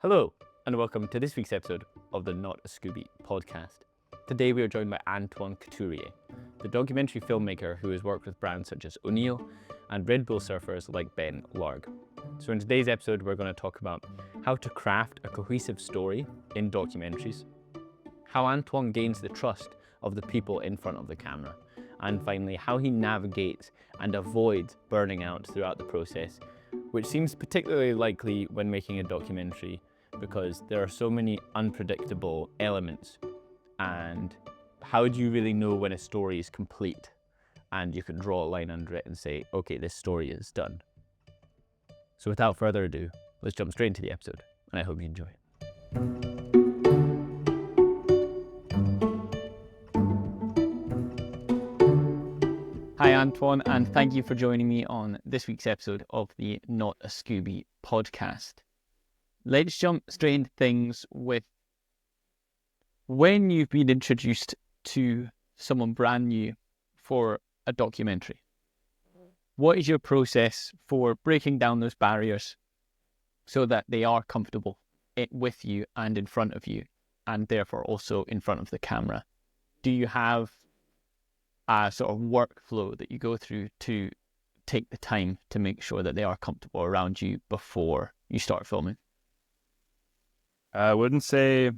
Hello, and welcome to this week's episode of the Not a Scooby Podcast. Today we are joined by Antoine Couturier, the documentary filmmaker who has worked with brands such as O'Neill and Red Bull surfers like Ben Larg. So in today's episode we're going to talk about how to craft a cohesive story in documentaries, how Antoine gains the trust of the people in front of the camera, and finally how he navigates and avoids burning out throughout the process, which seems particularly likely when making a documentary because there are so many unpredictable elements. And how do you really know when a story is complete and you can draw a line under it and say, okay, this story is done? So without further ado, let's jump straight into the episode, and I hope you enjoy it. Hi Antoine, and thank you for joining me on this week's episode of the Not a Scooby Podcast. Let's jump straight into things with when you've been introduced to someone brand new for a documentary. What is your process for breaking down those barriers so that they are comfortable with you and in front of you, and therefore also in front of the camera? Do you have a sort of workflow that you go through to take the time to make sure that they are comfortable around you before you start filming? I wouldn't say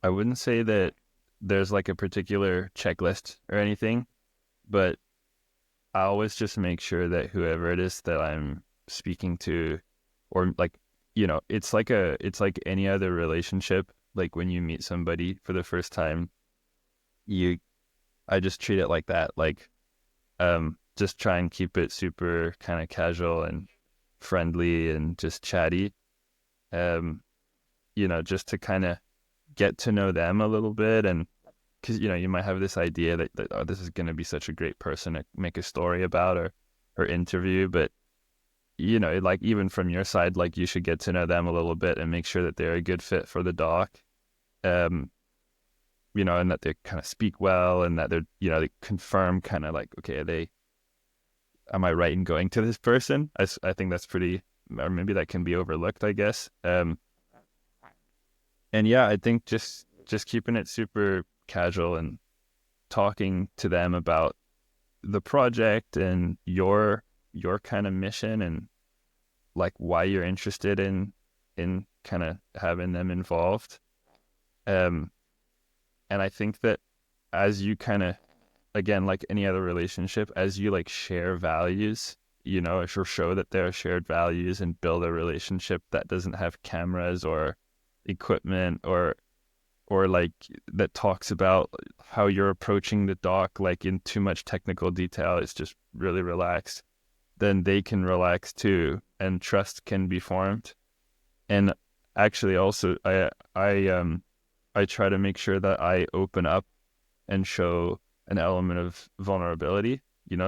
that there's like a particular checklist or anything, but I always just make sure that whoever it is that I'm speaking to, or like, it's like any other relationship. Like when you meet somebody for the first time, I just treat it like that. Like, just try and keep it super kind of casual and friendly and just chatty. Just to kind of get to know them a little bit. And because, you might have this idea that oh, this is going to be such a great person to make a story about or interview. But, like even from your side, like you should get to know them a little bit and make sure that they're a good fit for the doc. And that they kind of speak well and that they're, they confirm kind of like, okay, am I right in going to this person? I think that's pretty, or maybe that can be overlooked, I guess. And yeah, I think just keeping it super casual and talking to them about the project and your kind of mission and like why you're interested in kind of having them involved. And I think that as you kind of, again, like any other relationship, as you like share values, or show that there are shared values and build a relationship that doesn't have cameras or equipment or like that talks about how you're approaching the doc like in too much technical detail, it's just really relaxed, then they can relax too and trust can be formed. And actually also I try to make sure that I open up and show an element of vulnerability,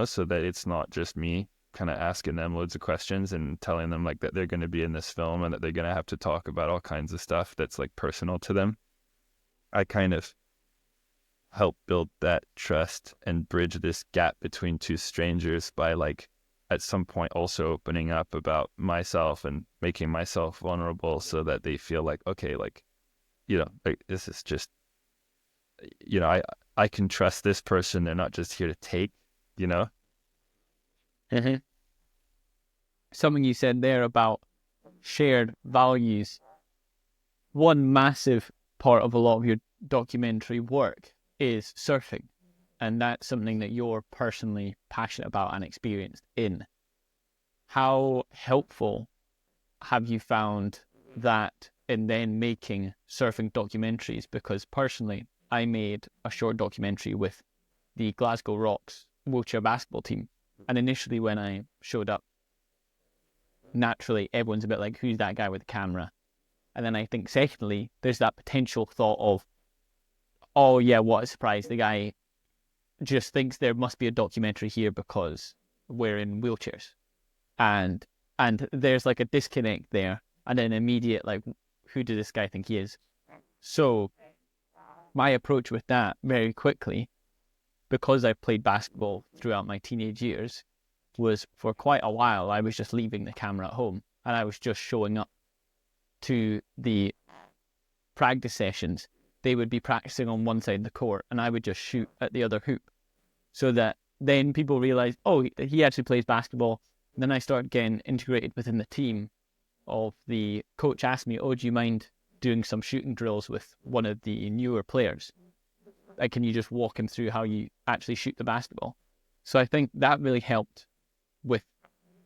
so that it's not just me kind of asking them loads of questions and telling them like that they're going to be in this film and that they're going to have to talk about all kinds of stuff that's like personal to them. I kind of help build that trust and bridge this gap between two strangers by like at some point also opening up about myself and making myself vulnerable so that they feel like, okay, like, like this is just, I can trust this person. They're not just here to take, Mm-hmm. Something you said there about shared values. One massive part of a lot of your documentary work is surfing, and that's something that you're personally passionate about and experienced in. How helpful have you found that in then making surfing documentaries? Because personally, I made a short documentary with the Glasgow Rocks wheelchair basketball team. And initially when I showed up, naturally everyone's a bit like, who's that guy with the camera? And then I think secondly, there's that potential thought of, oh yeah, what a surprise. The guy just thinks there must be a documentary here because we're in wheelchairs. And there's like a disconnect there. And then immediate, like, who does this guy think he is? So my approach with that very quickly, because I played basketball throughout my teenage years, was for quite a while, I was just leaving the camera at home and I was just showing up to the practice sessions, they would be practicing on one side of the court and I would just shoot at the other hoop, so that then people realize, oh, he actually plays basketball. And then I start getting integrated within the team of the coach asked me, oh, do you mind doing some shooting drills with one of the newer players? Like, can you just walk him through how you actually shoot the basketball? So I think that really helped with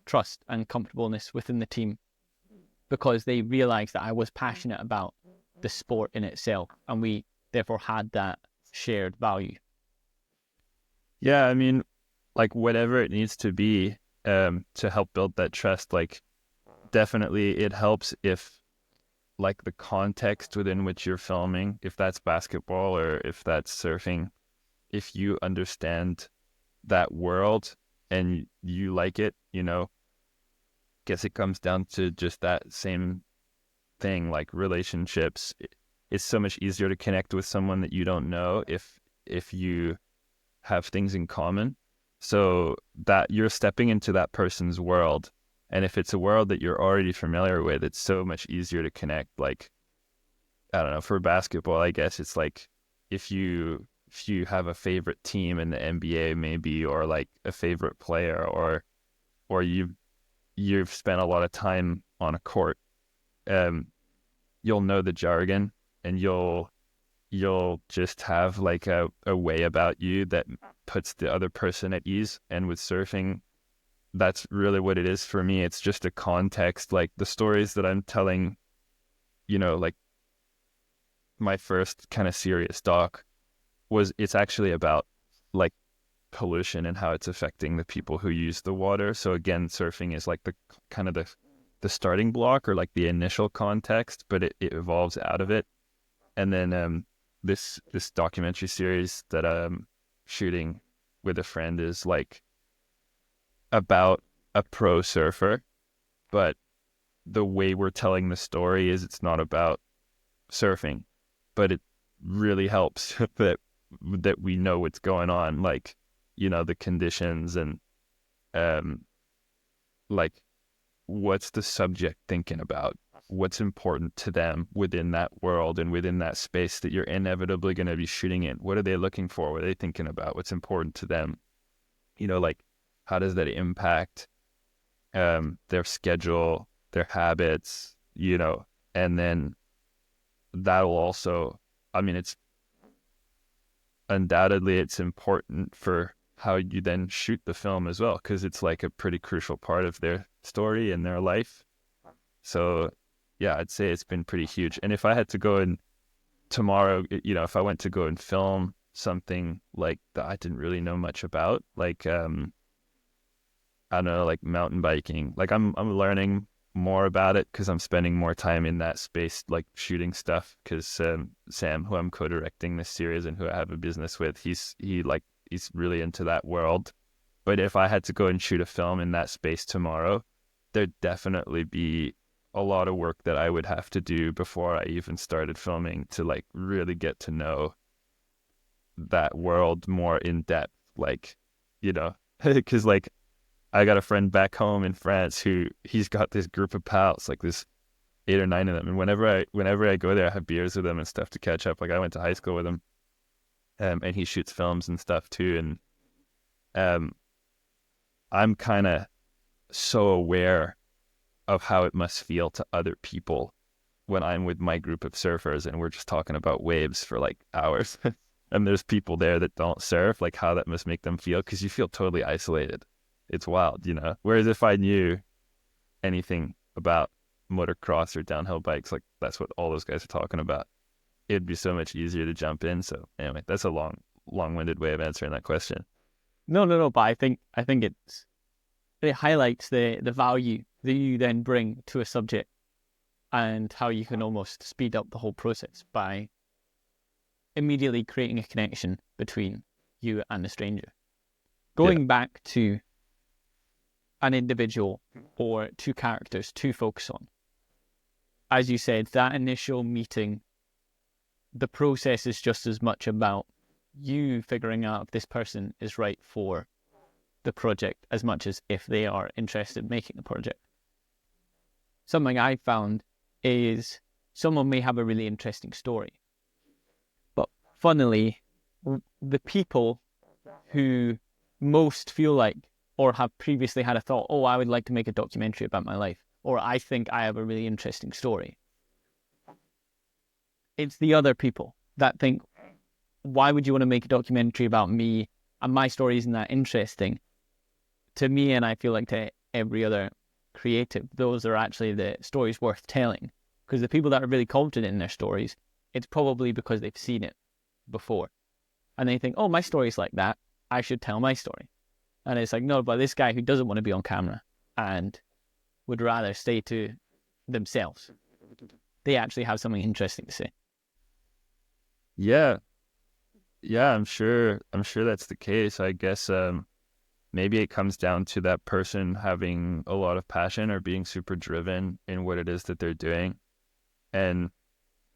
trust and comfortableness within the team, because they realized that I was passionate about the sport in itself, and we therefore had that shared value. Yeah, I mean, like whatever it needs to be to help build that trust, like definitely it helps if like the context within which you're filming, if that's basketball or if that's surfing, if you understand that world and you like it, you know, guess it comes down to just that same thing, like relationships. It's so much easier to connect with someone that you don't know if you have things in common, so that you're stepping into that person's world. And if it's a world that you're already familiar with, it's so much easier to connect. Like, I don't know, for basketball, I guess it's like if you have a favorite team in the NBA maybe, or like a favorite player, or you've spent a lot of time on a court, you'll know the jargon and you'll just have like a way about you that puts the other person at ease. And with surfing, that's really what it is for me. It's just a context, like the stories that I'm telling, you know, like my first kind of serious doc it's actually about like pollution and how it's affecting the people who use the water. So again, surfing is like the kind of the starting block, or like the initial context, but it evolves out of it. And then this documentary series that I'm shooting with a friend is like about a pro surfer, but the way we're telling the story is it's not about surfing, but it really helps that we know what's going on, like, you know, the conditions and like what's the subject thinking about, what's important to them within that world and within that space that you're inevitably going to be shooting in. What are they looking for? What are they thinking about? What's important to them? You know, like how does that impact their schedule, their habits, you know? And then that'll also, I mean, it's undoubtedly it's important for how you then shoot the film as well, because it's like a pretty crucial part of their story and their life. So yeah, I'd say it's been pretty huge. And if I had to go in tomorrow, you know, if I went to go and film something like that I didn't really know much about, like I don't know, like mountain biking, like I'm learning more about it because I'm spending more time in that space, like shooting stuff. Because Sam, who I'm co-directing this series and who I have a business with, he's really into that world. But if I had to go and shoot a film in that space tomorrow, there'd definitely be a lot of work that I would have to do before I even started filming to like really get to know that world more in depth, like, you know, because like I got a friend back home in France who he's got this group of pals, like this 8 or 9 of them. And whenever I go there, I have beers with them and stuff to catch up. Like I went to high school with him, and he shoots films and stuff too. And I'm kind of so aware of how it must feel to other people when I'm with my group of surfers and we're just talking about waves for like hours. And there's people there that don't surf, like how that must make them feel, because you feel totally isolated. It's wild, you know? Whereas if I knew anything about motocross or downhill bikes, like that's what all those guys are talking about, it'd be so much easier to jump in. So anyway, that's a long-winded way of answering that question. No, but I think it highlights the value that you then bring to a subject and how you can almost speed up the whole process by immediately creating a connection between you and a stranger. Going back to an individual or two characters to focus on, as you said, that initial meeting, the process is just as much about you figuring out if this person is right for the project as much as if they are interested in making the project. Something I found is someone may have a really interesting story, but funnily, the people who most feel like or have previously had a thought, oh, I would like to make a documentary about my life, or I think I have a really interesting story. It's the other people that think, why would you want to make a documentary about me? And my story isn't that interesting. To me, and I feel like to every other creative, those are actually the stories worth telling. Because the people that are really confident in their stories, it's probably because they've seen it before. And they think, oh, my story's like that, I should tell my story. And it's like, no, but this guy who doesn't want to be on camera and would rather stay to themselves, they actually have something interesting to say. Yeah. Yeah, I'm sure that's the case. I guess maybe it comes down to that person having a lot of passion or being super driven in what it is that they're doing. And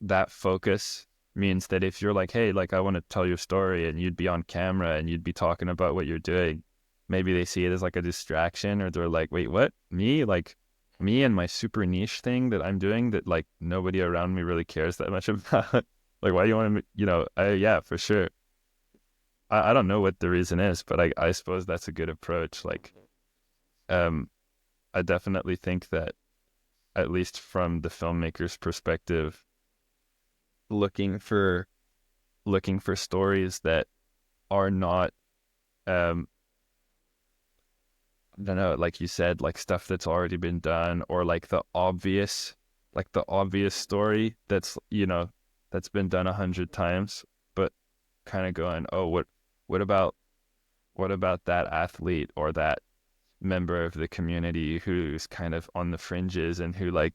that focus means that if you're like, hey, like I want to tell your story, and you'd be on camera and you'd be talking about what you're doing, maybe they see it as like a distraction, or they're like, wait, what? Me? Like me and my super niche thing that I'm doing that like nobody around me really cares that much about. Like, why do you want to, yeah, for sure. I don't know what the reason is, but I suppose that's a good approach. Like, I definitely think that, at least from the filmmaker's perspective, looking for stories that are not, I don't know, like you said, like stuff that's already been done, or like the obvious story that's, that's been done 100 times, but kind of going, oh, what about that athlete or that member of the community who's kind of on the fringes and who like,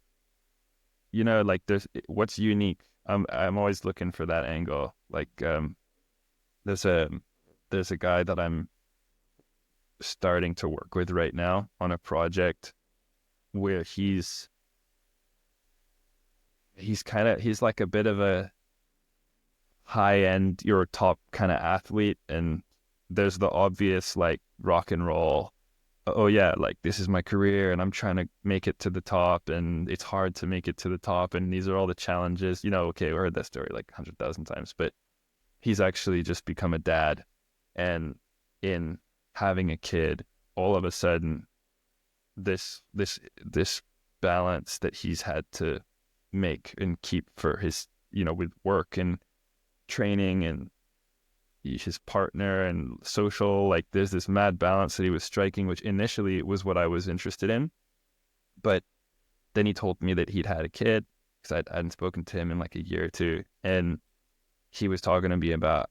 like there's what's unique. I'm always looking for that angle. Like there's a guy that I'm starting to work with right now on a project where he's like a bit of a high end, your top kind of athlete, and there's the obvious like rock and roll, oh yeah, like this is my career and I'm trying to make it to the top and it's hard to make it to the top and these are all the challenges, okay, we heard that story like 100,000 times, but he's actually just become a dad, and in having a kid, all of a sudden this balance that he's had to make and keep for his, with work and training and his partner and social, like there's this mad balance that he was striking, which initially was what I was interested in. But then he told me that he'd had a kid, because I hadn't spoken to him in like a year or two. And he was talking to me about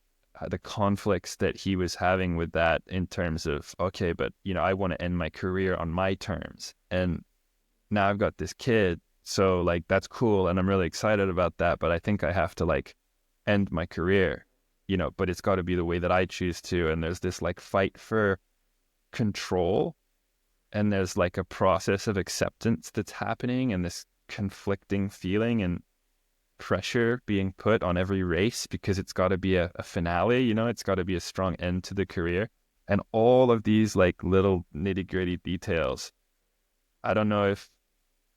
the conflicts that he was having with that, in terms of, okay, but I want to end my career on my terms. And now I've got this kid. So like, that's cool. And I'm really excited about that. But I think I have to like end my career, but it's got to be the way that I choose to. And there's this like fight for control, and there's like a process of acceptance that's happening, and this conflicting feeling and pressure being put on every race, because it's got to be a finale, it's got to be a strong end to the career. And all of these like little nitty-gritty details, I don't know if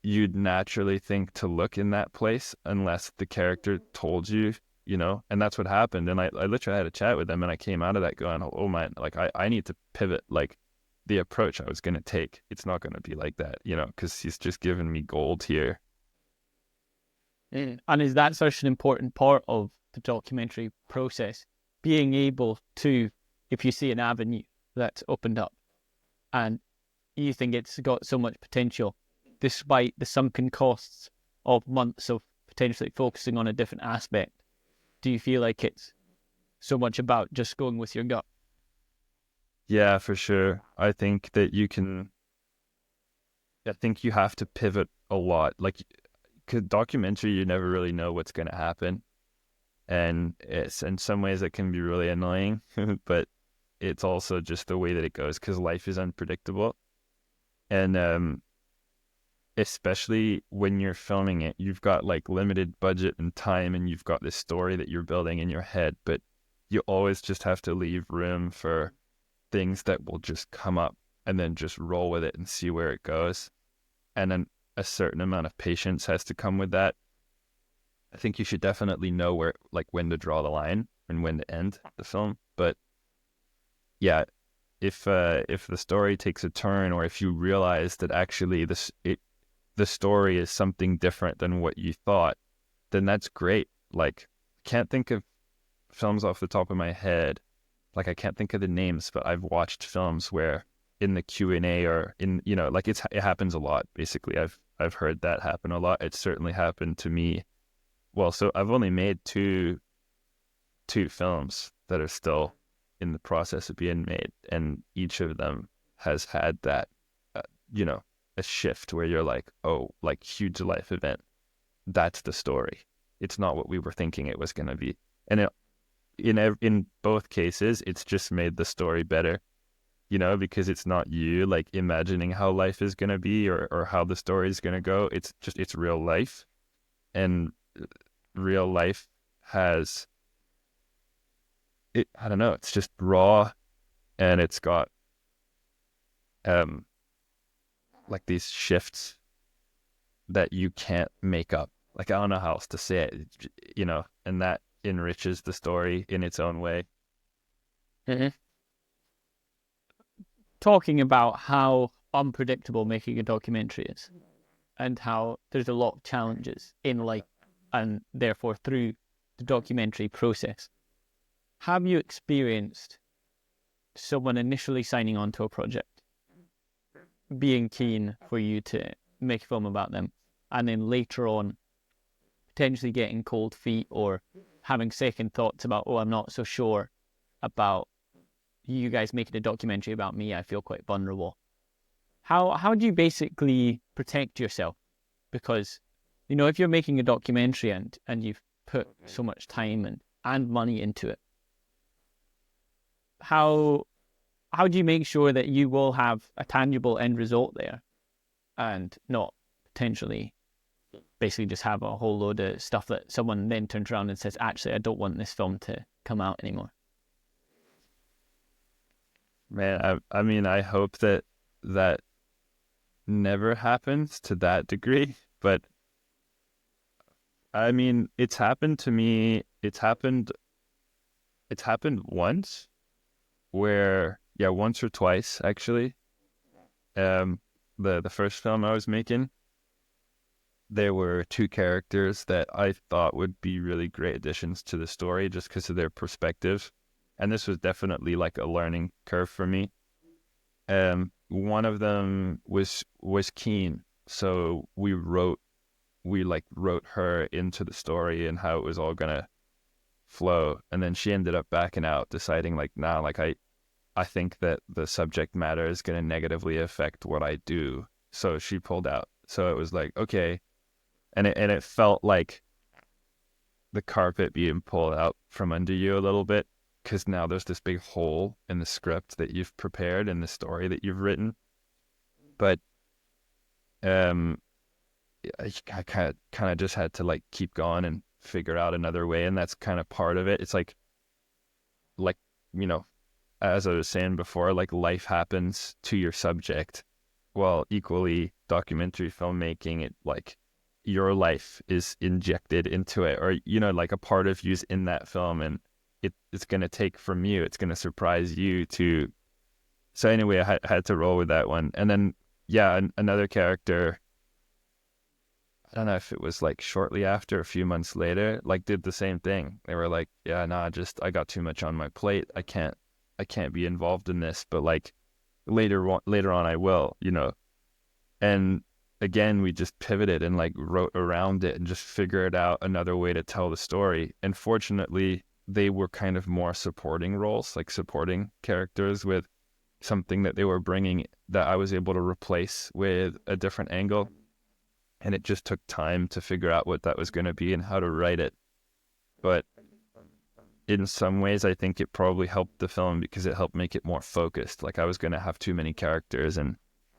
you'd naturally think to look in that place unless the character told you, and that's what happened. And I literally had a chat with them, and I came out of that going, oh man, like I need to pivot, like the approach I was going to take. It's not going to be like that, because he's just given me gold here. And is that such an important part of the documentary process? Being able to, if you see an avenue that's opened up and you think it's got so much potential, despite the sunken costs of months of potentially focusing on a different aspect, do you feel like it's so much about just going with your gut? Yeah, for sure. I think you have to pivot a lot. Like, because documentary, you never really know what's going to happen. And it's, in some ways, it can be really annoying, but it's also just the way that it goes, because life is unpredictable. And especially when you're filming it, you've got like limited budget and time, and you've got this story that you're building in your head, but you always just have to leave room for things that will just come up, and then just roll with it and see where it goes. And then a certain amount of patience has to come with that. I think you should definitely know where, like, when to draw the line and when to end the film. But yeah, if the story takes a turn, or if you realize that actually the story is something different than what you thought, then that's great. Like, can't think of films off the top of my head. Like, I can't think of the names, but I've watched films where in the Q&A, or in, like, it happens a lot. Basically, I've heard that happen a lot. It certainly happened to me. Well, so I've only made two films that are still in the process of being made, and each of them has had that, you know, a shift where you're like, oh, like, huge life event. That's the story. It's not what we were thinking it was going to be. And in both cases, it's just made the story better, because it's not you like imagining how life is going to be, or how the story is going to go. It's real life, and real life has it. I don't know. It's just raw, and it's got like these shifts that you can't make up. Like, I don't know how else to say it, and that enriches the story in its own way. Mm-hmm. Talking about how unpredictable making a documentary is, and how there's a lot of challenges in life, and therefore through the documentary process. Have you experienced someone initially signing on to a project, being keen for you to make a film about them, and then later on potentially getting cold feet or having second thoughts about, oh, I'm not so sure about you guys making a documentary about me, I feel quite vulnerable. How do you basically protect yourself? Because, if you're making a documentary and you've put so much time and money into it, how do you make sure that you will have a tangible end result there, and not potentially basically just have a whole load of stuff that someone then turns around and says, actually, I don't want this film to come out anymore? Man, I mean, I hope that never happens to that degree, but I mean, it's happened to me. It's happened once, once or twice, actually. The first film I was making, there were two characters that I thought would be really great additions to the story just because of their perspective. And this was definitely like a learning curve for me. One of them was keen, so we wrote her into the story and how it was all gonna flow. And then she ended up backing out, deciding like, nah, like I think that the subject matter is gonna negatively affect what I do. So she pulled out. So it was like, okay. And it felt like the carpet being pulled out from under you a little bit, because now there's this big hole in the script that you've prepared and the story that you've written. But I kind of just had to like keep going and figure out another way, and that's kind of part of it. It's like as I was saying before, like, life happens to your subject. Well, equally, documentary filmmaking, it like your life is injected into it, or like a part of you's in that film, and it's going to take from you. It's going to surprise you too. So anyway, I had to roll with that one. And then, another character, I don't know if it was like shortly after, a few months later, like, did the same thing. They were like, yeah, nah, I got too much on my plate. I can't be involved in this, but like later on I will, And again, we just pivoted and like wrote around it and just figured out another way to tell the story. And fortunately, they were kind of more supporting roles, like supporting characters with something that they were bringing that I was able to replace with a different angle. And it just took time to figure out what that was going to be and how to write it. But in some ways, I think it probably helped the film because it helped make it more focused. Like, I was going to have too many characters, and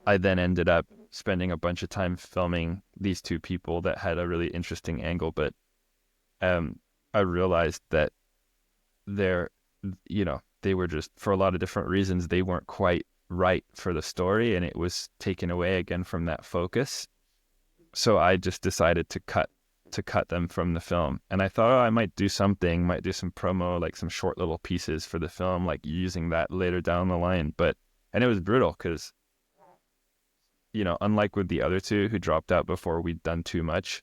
I then ended up spending a bunch of time filming these two people that had a really interesting angle. But I realized that they were just, for a lot of different reasons, they weren't quite right for the story, and it was taken away again from that focus. So I just decided to cut them from the film. And I thought, oh, I might do some promo, like some short little pieces for the film, like using that later down the line. And it was brutal because, unlike with the other two who dropped out before we'd done too much,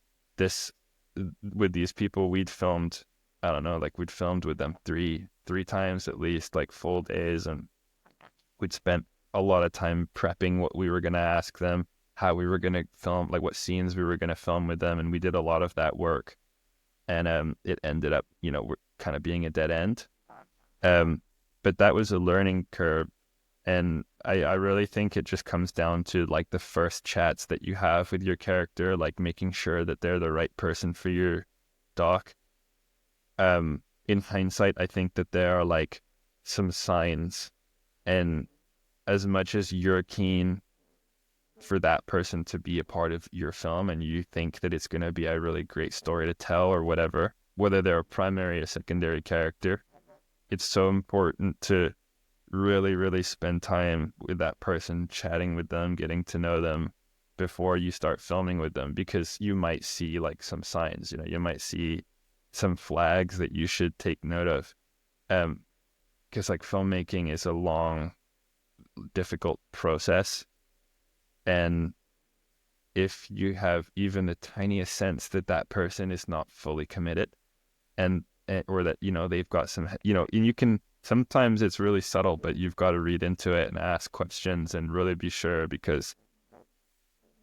with these people, we'd filmed, I don't know, like we'd filmed with them three times at least, like full days. And we'd spent a lot of time prepping what we were going to ask them, how we were going to film, like what scenes we were going to film with them. And we did a lot of that work. And it ended up, kind of being a dead end. But that was a learning curve. And I really think it just comes down to like the first chats that you have with your character, like making sure that they're the right person for your doc. In hindsight, I think that there are like some signs, and as much as you're keen for that person to be a part of your film and you think that it's going to be a really great story to tell or whatever, whether they're a primary or secondary character, it's so important to really, really spend time with that person, chatting with them, getting to know them before you start filming with them, because you might see like some signs, you might see some flags that you should take note of. Because like filmmaking is a long, difficult process. And if you have even the tiniest sense that that person is not fully committed or that, they've got some, and you can, sometimes it's really subtle, but you've got to read into it and ask questions and really be sure, because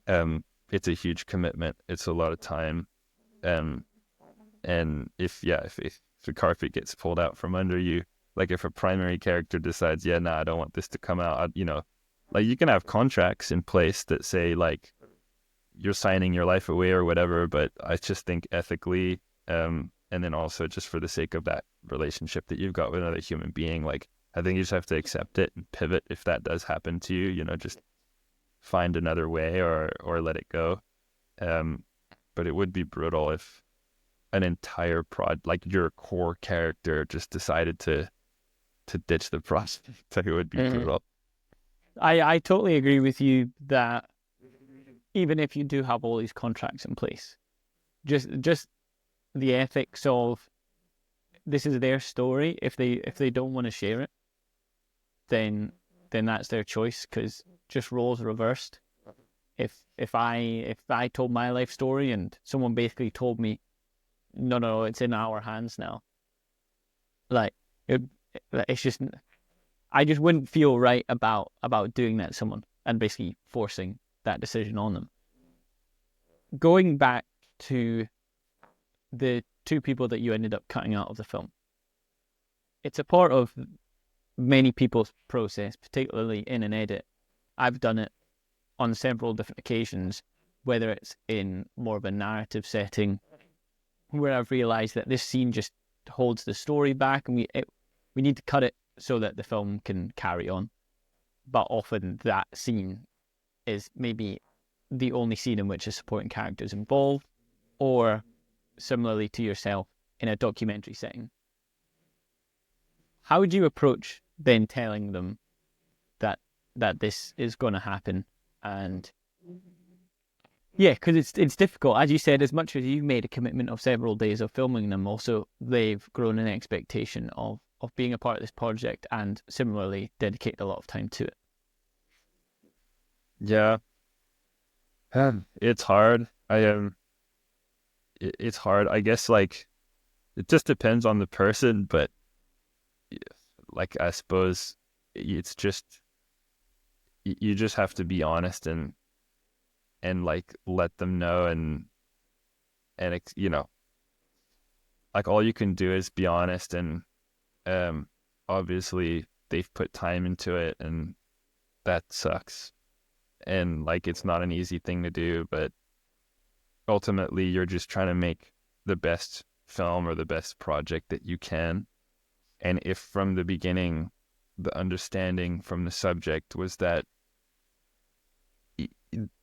it's a huge commitment. It's a lot of time. And if the carpet gets pulled out from under you, like if a primary character decides, I don't want this to come out, like you can have contracts in place that say like you're signing your life away or whatever, but I just think ethically, and then also just for the sake of that relationship that you've got with another human being, like I think you just have to accept it and pivot if that does happen to you, just find another way or let it go. But it would be brutal if an entire like your core character just decided to ditch the project. It would be brutal. I totally agree with you that even if you do have all these contracts in place, just the ethics of this is their story. If they don't want to share it, then that's their choice, because just roles reversed. If I told my life story and someone basically told me, no, it's in our hands now, like it's just, I just wouldn't feel right about doing that to someone and basically forcing that decision on them. Going back to the two people that you ended up cutting out of the film, it's a part of many people's process, particularly in an edit. I've done it on several different occasions, whether it's in more of a narrative setting, where I've realized that this scene just holds the story back, and we need to cut it so that the film can carry on. But often that scene is maybe the only scene in which a supporting character is involved, or similarly to yourself in a documentary setting. How would you approach then telling them that this is going to happen? And yeah, because it's difficult. As you said, as much as you've made a commitment of several days of filming them, also they've grown an expectation of being a part of this project and similarly dedicated a lot of time to it. Yeah. It's hard. It's hard. I guess like it just depends on the person, but like I suppose it's just you just have to be honest and like let them know and like all you can do is be honest, and obviously they've put time into it and that sucks, and like it's not an easy thing to do, but ultimately you're just trying to make the best film or the best project that you can. And if from the beginning the understanding from the subject was that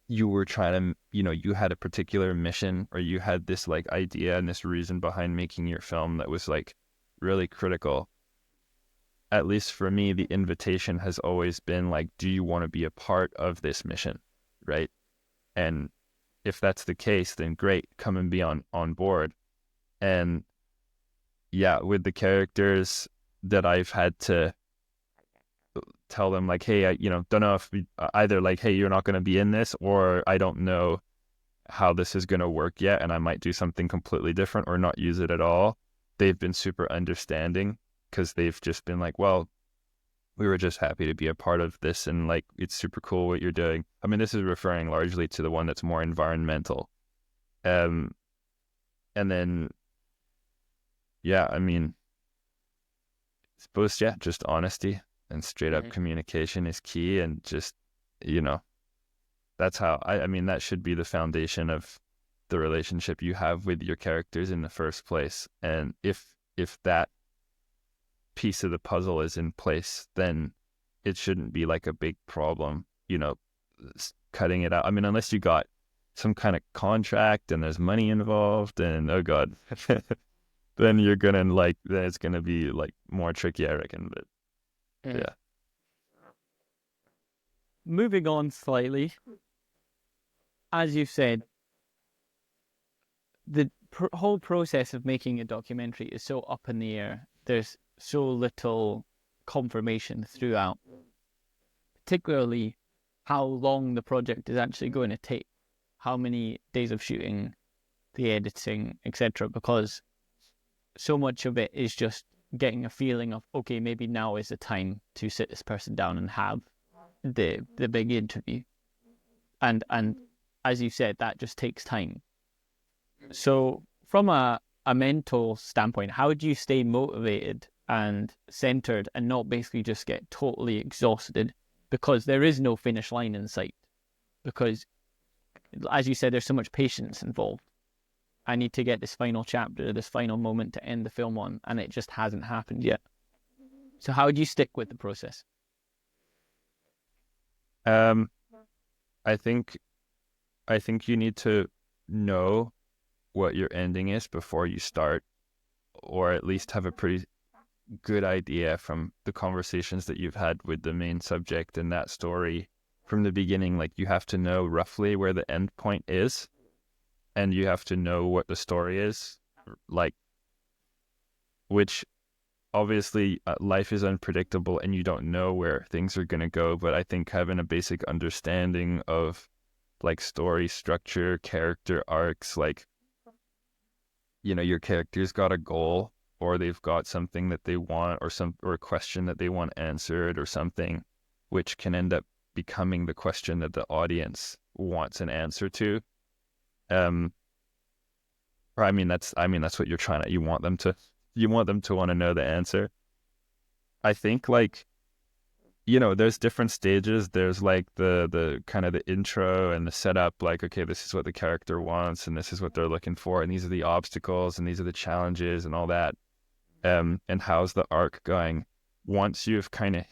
you were trying to, you had a particular mission, or you had this like idea and this reason behind making your film that was like really critical, at least for me, the invitation has always been like, do you want to be a part of this mission? Right. And if that's the case, then great, come and be on board. And yeah, with the characters that I've had to tell them like, hey, I don't know if either like, hey, you're not going to be in this, or I don't know how this is going to work yet, and I might do something completely different or not use it at all. They've been super understanding, because they've just been like, well, we were just happy to be a part of this, and like, it's super cool what you're doing. I mean, this is referring largely to the one that's more environmental. And then, yeah, I mean, I suppose, yeah, just honesty and straight up communication is key. And just, that's how, I mean, that should be the foundation of the relationship you have with your characters in the first place. And if that piece of the puzzle is in place, then it shouldn't be like a big problem, cutting it out. I mean, unless you got some kind of contract and there's money involved, and oh God, then then it's gonna be like more tricky, I reckon. But yeah. Moving on slightly, as you said, the whole process of making a documentary is so up in the air. There's so little confirmation throughout, particularly how long the project is actually going to take, how many days of shooting, the editing, etc. Because so much of it is just getting a feeling of, okay, maybe now is the time to sit this person down and have the big interview. And as you said, that just takes time. So from a mental standpoint, how do you stay motivated and centered and not basically just get totally exhausted because there is no finish line in sight? Because, as you said, there's so much patience involved. I need to get this final chapter, this final moment to end the film on, and it just hasn't happened yet. So how do you stick with the process? I think you need to know what your ending is before you start, or at least have a pretty good idea from the conversations that you've had with the main subject in that story from the beginning. Like, you have to know roughly where the end point is, and you have to know what the story is, like, which obviously life is unpredictable and you don't know where things are going to go. But I think having a basic understanding of like story structure, character arcs, like, your character's got a goal, or they've got something that they want, or a question that they want answered, or something, which can end up becoming the question that the audience wants an answer to. Or I mean that's what you're trying to, you want them to want to know the answer. I think, like, there's different stages. There's like the kind of the intro and the setup, like, okay, this is what the character wants and this is what they're looking for, and these are the obstacles and these are the challenges and all that. And how's the arc going? Once you've kind of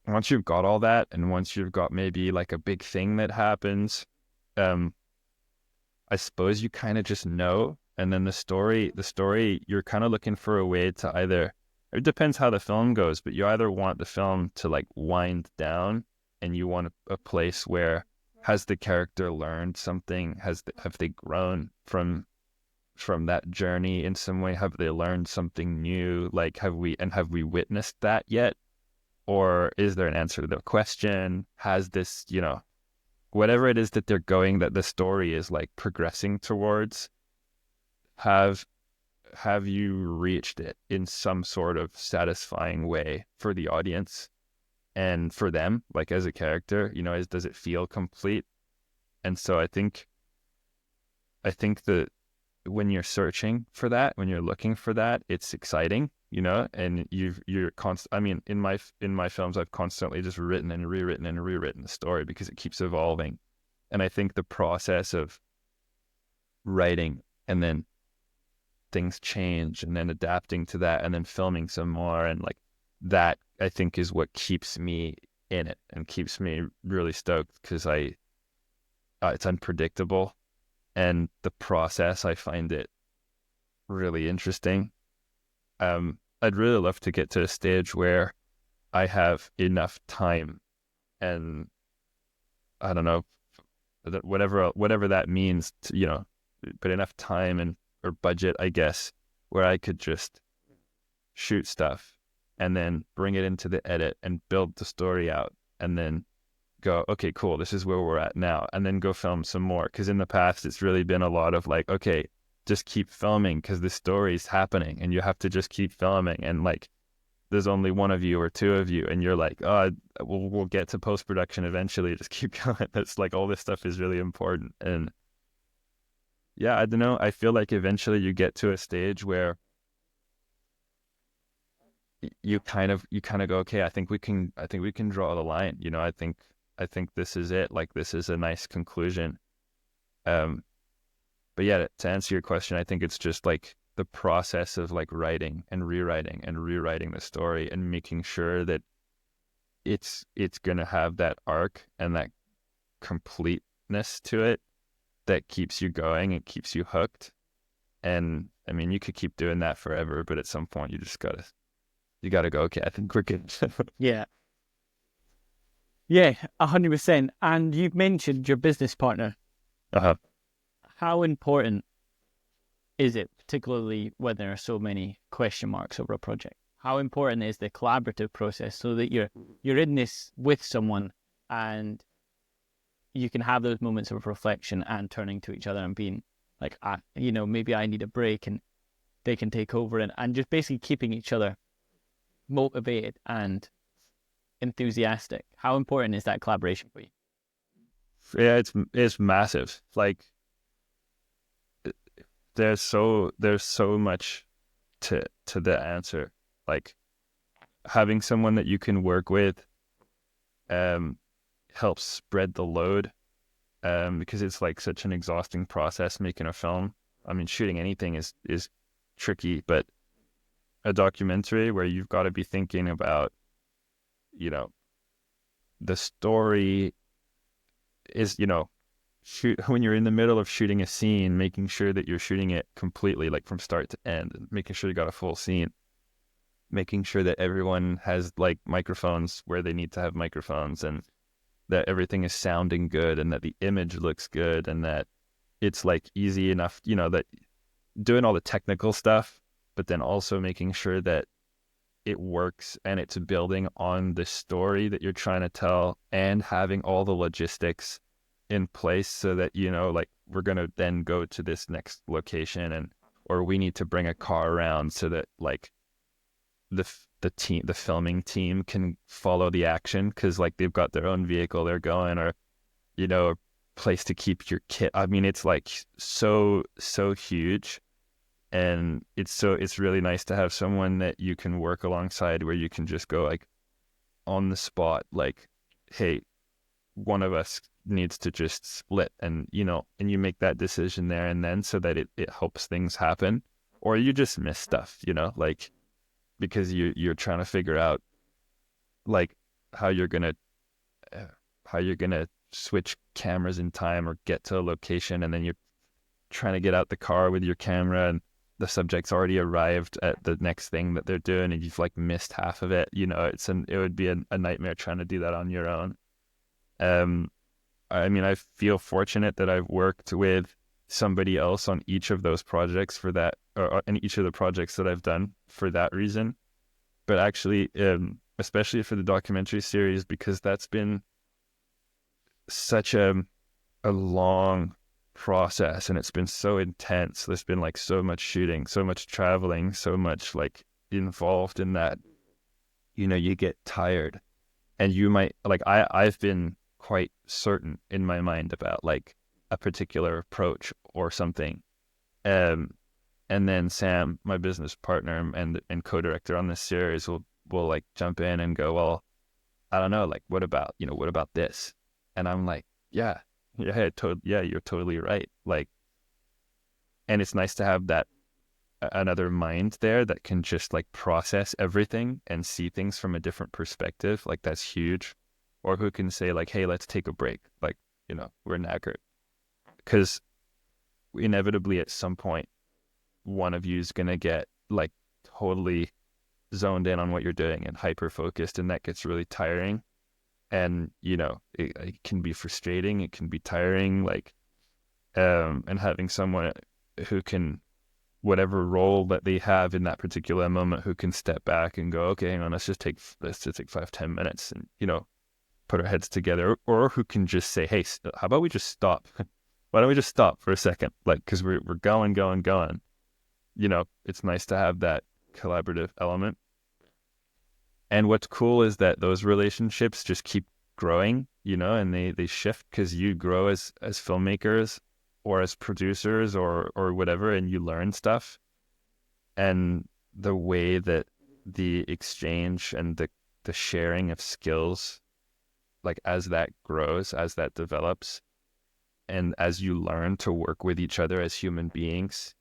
once you've got all that, and once you've got maybe like a big thing that happens, I suppose you kind of just know. And then the story, you're kind of looking for a way to either, it depends how the film goes, but you either want the film to like wind down, and you want a place where, has the character learned something? Have they grown from that journey in some way? Have they learned something new? Like, have we witnessed that yet? Or is there an answer to the question? Has this, whatever it is that they're going, that the story is like progressing towards, have you reached it in some sort of satisfying way for the audience and for them, like as a character, does it feel complete? And so I think that when you're searching for that, when you're looking for that, it's exciting, and I mean, in my films, I've constantly just written and rewritten the story because it keeps evolving. And I think the process of writing, and then things change, and then adapting to that, and then filming some more, and like that, I think, is what keeps me in it and keeps me really stoked, because it's unpredictable, and the process, I find it really interesting. I'd really love to get to a stage where I have enough time and, I don't know, whatever that means to, but enough time and or budget, I guess, where I could just shoot stuff and then bring it into the edit and build the story out and then go, okay, cool, this is where we're at now, and then go film some more. Because in the past, it's really been a lot of like, okay, just keep filming because the story's happening and you have to just keep filming. And like, there's only one of you or two of you and you're like, oh, we'll get to post-production eventually. Just keep going. That's like, all this stuff is really important. And yeah, I don't know. I feel like eventually you get to a stage where you kind of go, okay, I think we can draw the line. I think this is it. Like, this is a nice conclusion. But yeah, to answer your question, I think it's just like the process of like writing and rewriting the story and making sure that it's gonna have that arc and that completeness to it that keeps you going and keeps you hooked. And I mean, you could keep doing that forever, but at some point you just gotta go, okay, I think we're good. Yeah. Yeah, 100%. And you've mentioned your business partner. Uh-huh. How important is it, particularly when there are so many question marks over a project? How important is the collaborative process so that you're in this with someone and you can have those moments of reflection and turning to each other and being like, maybe I need a break, and they can take over, and just basically keeping each other motivated and enthusiastic. How important is that collaboration for you? Yeah, it's massive. Like, there's so much to the answer. Like, having someone that you can work with helps spread the load, because it's like such an exhausting process making a film. I mean, shooting anything is tricky, but a documentary where you've got to be thinking about, the story is, when you're in the middle of shooting a scene, making sure that you're shooting it completely, like from start to end, and making sure you got a full scene, making sure that everyone has like microphones where they need to have microphones, and that everything is sounding good, and that the image looks good, and that it's like easy enough, that doing all the technical stuff, but then also making sure that it works and it's building on the story that you're trying to tell, and having all the logistics in place so that, like, we're going to then go to this next location, or we need to bring a car around so that like the filming team can follow the action, because like they've got their own vehicle they're going, or a place to keep your kit. I mean, it's like so huge. And it's really nice to have someone that you can work alongside, where you can just go like on the spot, like, hey, one of us needs to just split, and and you make that decision there and then, so that it helps things happen. Or you just miss stuff, like, because you're trying to figure out like how you're gonna switch cameras in time or get to a location, and then you're trying to get out the car with your camera, and the subject's already arrived at the next thing that they're doing, and you've like missed half of it. It would be a nightmare trying to do that on your own. I mean, I feel fortunate that I've worked with somebody else on each of those projects for that, or in each of the projects that I've done for that reason. But actually, especially for the documentary series, because that's been such a long process, and it's been so intense. There's been like so much shooting, so much traveling, so much like involved in that, you get tired, and you might like, I've been quite certain in my mind about like a particular approach or something, and then Sam, my business partner and co-director on this series, will like jump in and go, well, I don't know, like, what about this? And I'm like, yeah, you're totally right. Like, and it's nice to have that another mind there that can just like process everything and see things from a different perspective. Like, that's huge. Or who can say like, hey, let's take a break. Like, we're knackered. Because inevitably at some point, one of you is going to get like totally zoned in on what you're doing and hyper focused, and that gets really tiring. And, it can be frustrating, it can be tiring, like, and having someone who can, whatever role that they have in that particular moment, who can step back and go, okay, hang on, let's just take 5-10 minutes and, put our heads together, or who can just say, hey, how about we just stop? Why don't we just stop for a second? Like, because we're going. It's nice to have that collaborative element. And what's cool is that those relationships just keep growing, and they shift because you grow as filmmakers or as producers or whatever, and you learn stuff. And the way that the exchange and the sharing of skills, like as that grows, as that develops, and as you learn to work with each other as human beings,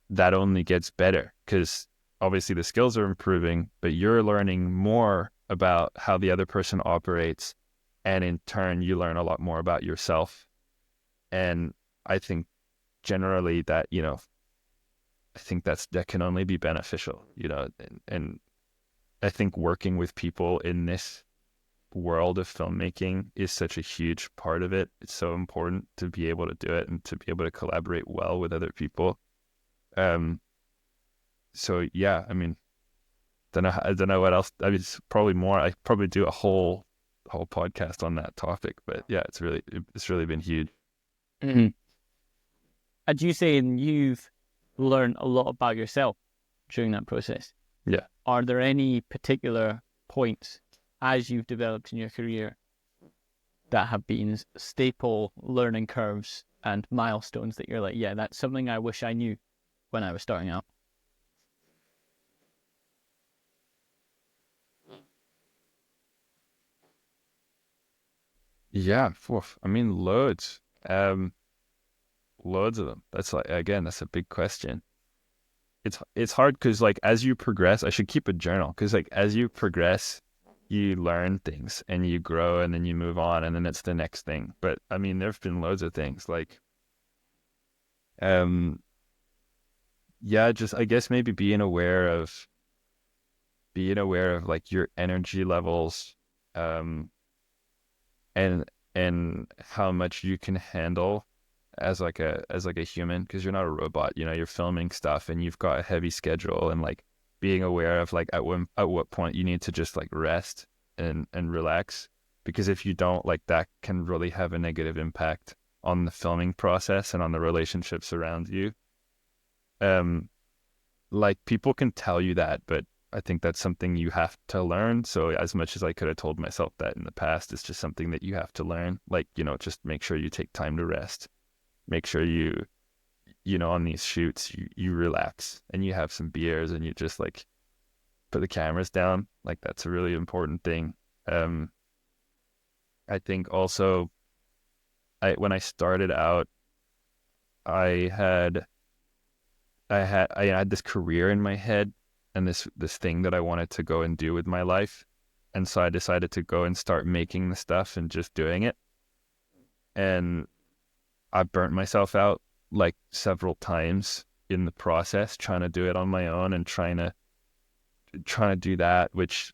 that only gets better because obviously the skills are improving, but you're learning more about how the other person operates. And in turn, you learn a lot more about yourself. And I think generally that, I think that can only be beneficial, and I think working with people in this world of filmmaking is such a huge part of it. It's so important to be able to do it and to be able to collaborate well with other people. So yeah, I mean, I don't know what else. I mean, it's probably more. I probably do a whole podcast on that topic, but yeah, it's really been huge. Mm-hmm. And you saying you've learned a lot about yourself during that process. Yeah. Are there any particular points as you've developed in your career that have been staple learning curves and milestones that you're like, yeah, that's something I wish I knew when I was starting out? Yeah, I mean, loads. Loads of them. That's that's a big question. It's hard because like as you progress, I should keep a journal because like as you progress, you learn things and you grow and then you move on and then it's the next thing. But I mean, there've been loads of things like, just I guess maybe being aware of like your energy levels, and how much you can handle as like a human, because you're not a robot. You're filming stuff and you've got a heavy schedule, and like being aware of like at what point you need to just like rest and relax, because if you don't, like that can really have a negative impact on the filming process and on the relationships around you. Like people can tell you that, but I think that's something you have to learn. So as much as I could have told myself that in the past, it's just something that you have to learn. Like, just make sure you take time to rest. Make sure on these shoots, you relax and you have some beers and you just like put the cameras down. Like that's a really important thing. I think also when I started out, I had this career in my head and this thing that I wanted to go and do with my life. And so I decided to go and start making the stuff and just doing it. And I burnt myself out like several times in the process, trying to do it on my own and trying to do that, which,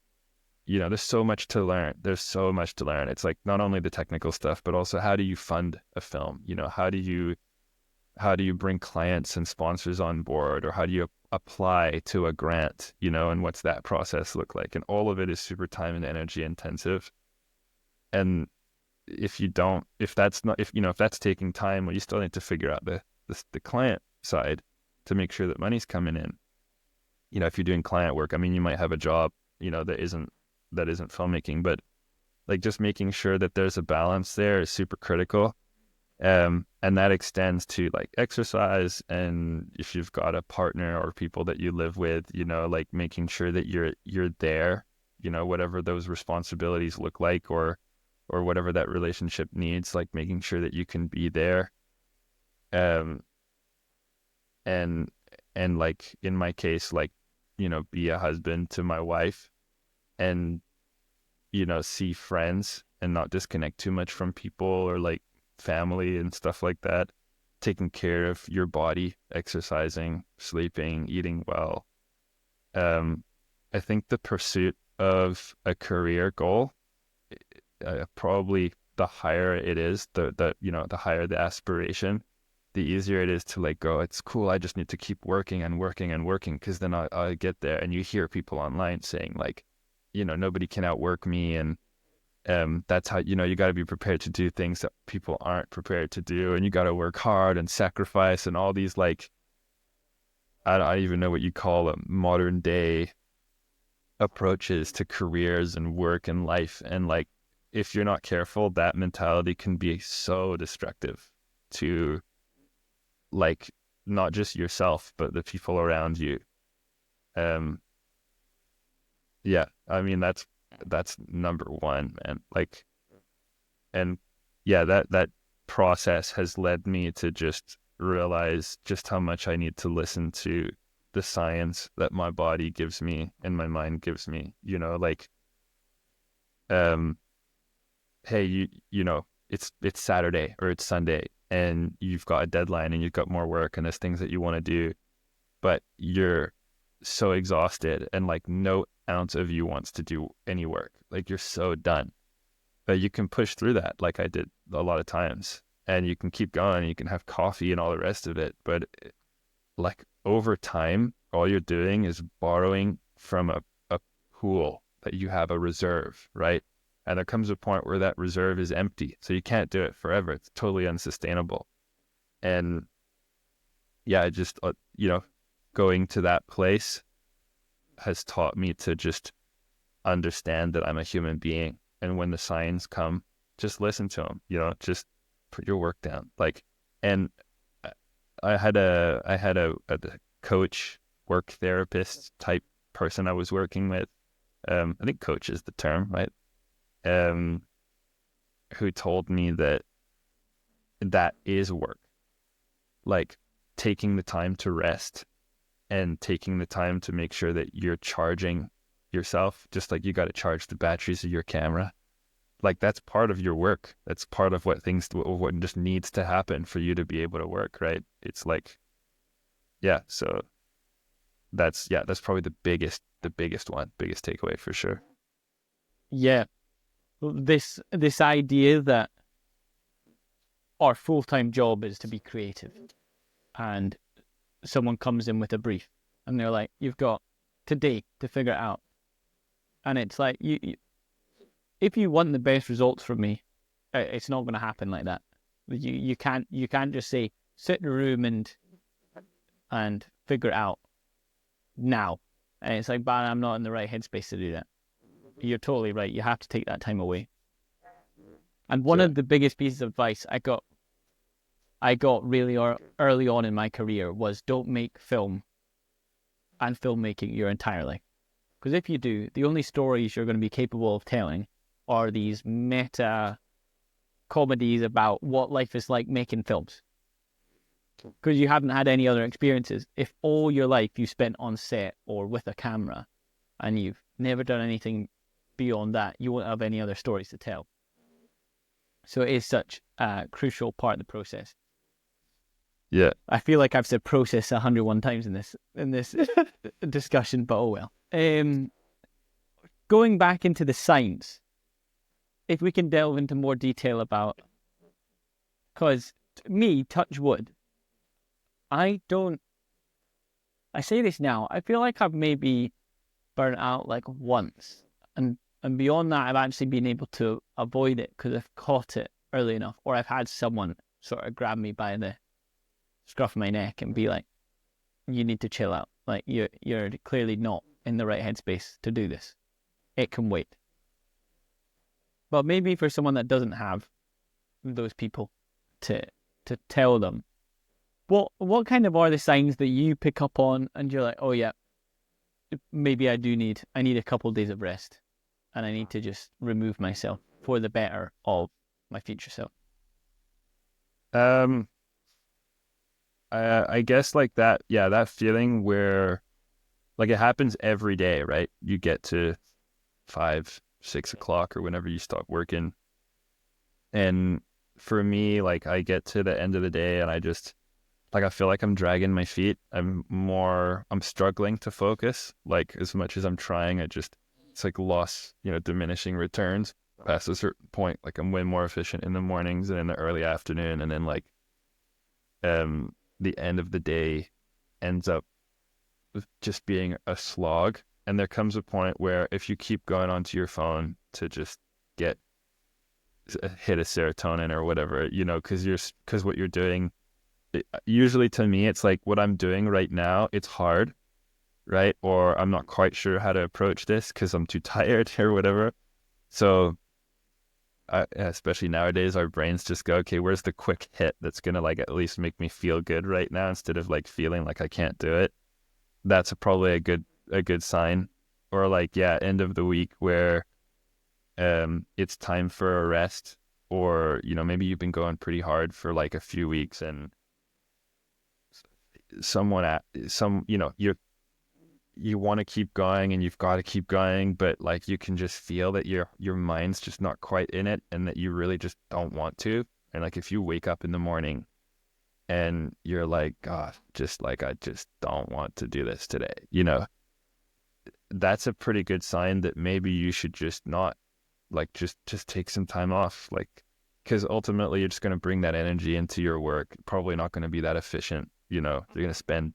there's so much to learn. There's so much to learn. It's like not only the technical stuff, but also how do you fund a film? How do you bring clients and sponsors on board, or how do you apply to a grant, and what's that process look like? And all of it is super time and energy intensive. And if that's taking time, well, you still need to figure out the client side to make sure that money's coming in. If you're doing client work, I mean, you might have a job, that isn't filmmaking, but like just making sure that there's a balance there is super critical. And that extends to like exercise, and if you've got a partner or people that you live with, like making sure that you're there, whatever those responsibilities look like, or whatever that relationship needs, like making sure that you can be there. And like in my case, like, be a husband to my wife and, see friends and not disconnect too much from people or like family and stuff like that. Taking care of your body, exercising, sleeping, eating well. I think the pursuit of a career goal probably the higher it is, the the higher the aspiration, the easier it is to like go, it's cool, I just need to keep working and working and working, because then I get there. And you hear people online saying like, nobody can outwork me, and that's how, you got to be prepared to do things that people aren't prepared to do, and you got to work hard and sacrifice, and all these like, I don't even know what you call them, modern day approaches to careers and work and life. And like, if you're not careful, that mentality can be so destructive to like not just yourself but the people around you. Yeah, I mean, that's number one, man. Like, and yeah, that process has led me to just realize just how much I need to listen to the science that my body gives me and my mind gives me, like, hey, it's Saturday or it's Sunday and you've got a deadline and you've got more work and there's things that you want to do, but you're so exhausted and like no ounce of you wants to do any work. Like, you're so done. But you can push through that, like I did a lot of times, and you can keep going, you can have coffee and all the rest of it. But like, over time, all you're doing is borrowing from a pool that you have, a reserve, right? And there comes a point where that reserve is empty. So you can't do it forever. It's totally unsustainable. And yeah, just, going to that place has taught me to just understand that I'm a human being. And when the signs come, just listen to them, just put your work down. Like, and I had a coach, work therapist type person I was working with. I think coach is the term, right? Who told me that is work. Like, taking the time to rest and taking the time to make sure that you're charging yourself, just like you got to charge the batteries of your camera. Like, that's part of your work. That's part of what just needs to happen for you to be able to work, right? It's like, yeah. So that's probably the biggest takeaway for sure. Yeah, this idea that our full-time job is to be creative, and someone comes in with a brief and they're like, you've got today to figure it out. And it's like, you if you want the best results from me, it's not going to happen like that. You can't just say, sit in a room and figure it out now. And it's like, but I'm not in the right headspace to do that. You're totally right. You have to take that time away. And one of the biggest pieces of advice I got really early on in my career was, don't make film and filmmaking your entire life. Because if you do, the only stories you're going to be capable of telling are these meta comedies about what life is like making films. Because you haven't had any other experiences. If all your life you spent on set or with a camera and you've never done anything beyond that, you won't have any other stories to tell. So it is such a crucial part of the process. Yeah. I feel like I've said process 101 times in this discussion, but oh well. Going back into the science, if we can delve into more detail about, because me, touch wood, I say this now, I feel like I've maybe burnt out like once, and beyond that I've actually been able to avoid it because I've caught it early enough, or I've had someone sort of grab me by the scruff of my neck and be like, you need to chill out, like you're clearly not in the right headspace to do this, it can wait. But maybe for someone that doesn't have those people to tell them, what kind of are the signs that you pick up on and you're like, oh yeah, maybe I need a couple of days of rest and I need to just remove myself for the better of my future self? I guess like that, yeah, that feeling where like it happens every day, right? You get to 5, 6 o'clock or whenever you stop working. And for me, like I get to the end of the day and I just, like, I feel like I'm dragging my feet. I'm struggling to focus. Like, as much as I'm trying, it's like diminishing returns. past a certain point, like I'm way more efficient in the mornings and in the early afternoon, and then like the end of the day ends up just being a slog. And there comes a point where if you keep going onto your phone to just get hit a serotonin or whatever, because what you're doing, usually to me, it's like what I'm doing right now, it's hard, right? Or I'm not quite sure how to approach this because I'm too tired or whatever. So especially nowadays, our brains just go, okay, where's the quick hit that's going to like at least make me feel good right now instead of like feeling like I can't do it. That's probably a good sign. Or like, yeah, end of the week where it's time for a rest, or maybe you've been going pretty hard for like a few weeks and you want to keep going and you've got to keep going, but like you can just feel that your mind's just not quite in it and that you really just don't want to. And like if you wake up in the morning and you're like, God, just like I just don't want to do this today, that's a pretty good sign that maybe you should just not like just take some time off, like, because ultimately you're just going to bring that energy into your work, probably not going to be that efficient. You're going to spend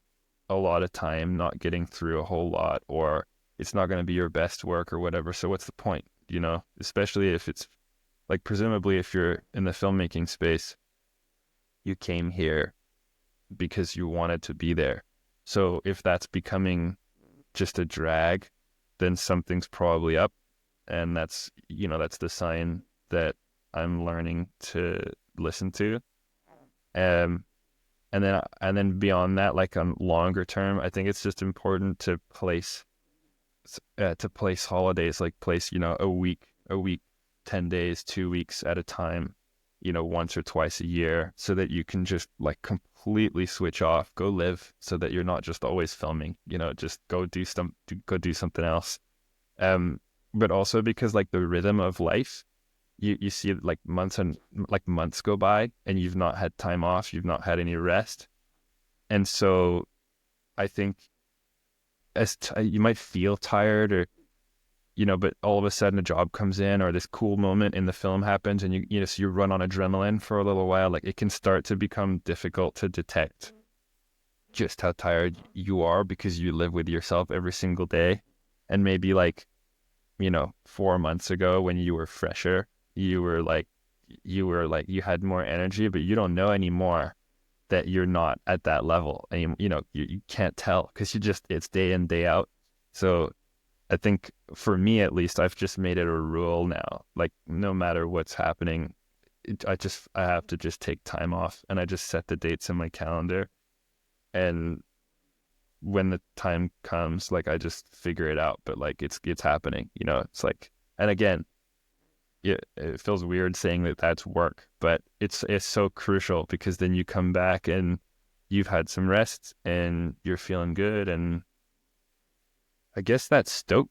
a lot of time not getting through a whole lot, or it's not going to be your best work or whatever. So what's the point, especially if it's like, presumably if you're in the filmmaking space, you came here because you wanted to be there. So if that's becoming just a drag, then something's probably up. And that's the sign that I'm learning to listen to. And then beyond that, like on longer term, I think it's just important to place holidays, like place, a week, 10 days, 2 weeks at a time, once or twice a year, so that you can just like completely switch off, go live, so that you're not just always filming, just go do something else. But also because like the rhythm of life, you see like months go by and you've not had time off, you've not had any rest. And so I think you might feel tired or, but all of a sudden a job comes in or this cool moment in the film happens and so you run on adrenaline for a little while. Like it can start to become difficult to detect just how tired you are because you live with yourself every single day. And maybe like, 4 months ago when you were fresher, you had more energy, but you don't know anymore that you're not at that level. And you can't tell because it's day in, day out. So I think for me, at least, I've just made it a rule now, like no matter what's happening, I have to just take time off, and I just set the dates in my calendar. And when the time comes, like I just figure it out, but like it's happening, it's like, and again, it feels weird saying that that's work, but it's so crucial because then you come back and you've had some rest and you're feeling good. And I guess the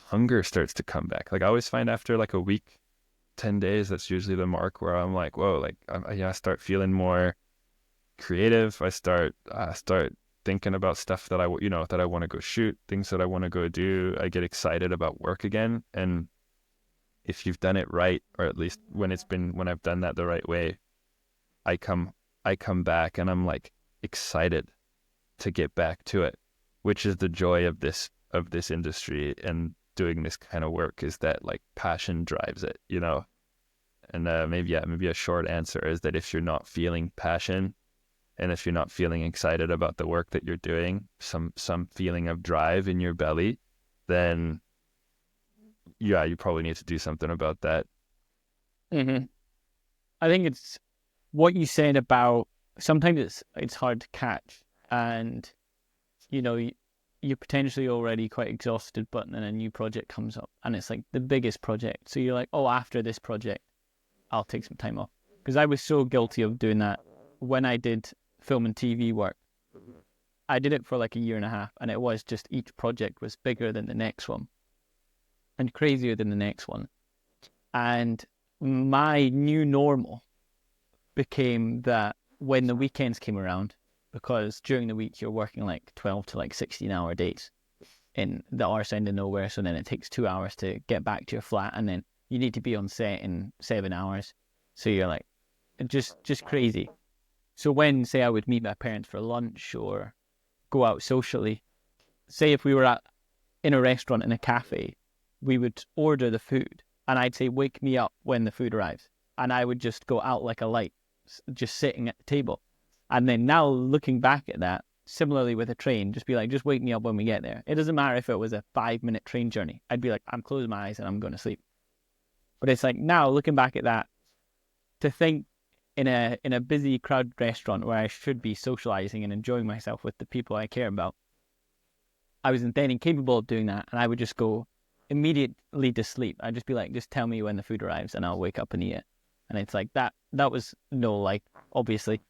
hunger starts to come back. Like I always find after like a week, 10 days, that's usually the mark where I'm like, whoa, like I start feeling more creative. I start thinking about stuff that I want to go shoot, things that I want to go do. I get excited about work again. And if you've done it right, or at least when I've done that the right way, I come back and I'm like excited to get back to it, which is the joy of this industry and doing this kind of work, is that like passion drives it, and maybe a short answer is that if you're not feeling passion and if you're not feeling excited about the work that you're doing, some feeling of drive in your belly, then yeah, you probably need to do something about that. Mm-hmm. I think it's what you said about sometimes it's hard to catch, and you're potentially already quite exhausted, but then a new project comes up and it's like the biggest project. So you're like, oh, after this project, I'll take some time off. Because I was so guilty of doing that when I did film and TV work. I did it for like a year and a half, and it was just each project was bigger than the next one and crazier than the next one. And my new normal became that when the weekends came around, because during the week you're working like 12 to like 16-hour days in the arse end of nowhere, so then it takes 2 hours to get back to your flat, and then you need to be on set in 7 hours. So you're like, just crazy. So when, say, I would meet my parents for lunch or go out socially, say if we were in a restaurant, in a cafe, we would order the food and I'd say, wake me up when the food arrives. And I would just go out like a light, just sitting at the table. And then now looking back at that, similarly with a train, just be like, just wake me up when we get there. It doesn't matter if it was a 5-minute train journey. I'd be like, I'm closing my eyes and I'm going to sleep. But it's like now looking back at that, to think in a busy crowded restaurant where I should be socializing and enjoying myself with the people I care about, I was then incapable of doing that, and I would just go immediately to sleep. I'd just be like, just tell me when the food arrives and I'll wake up and eat it. And it's like that was no life, obviously.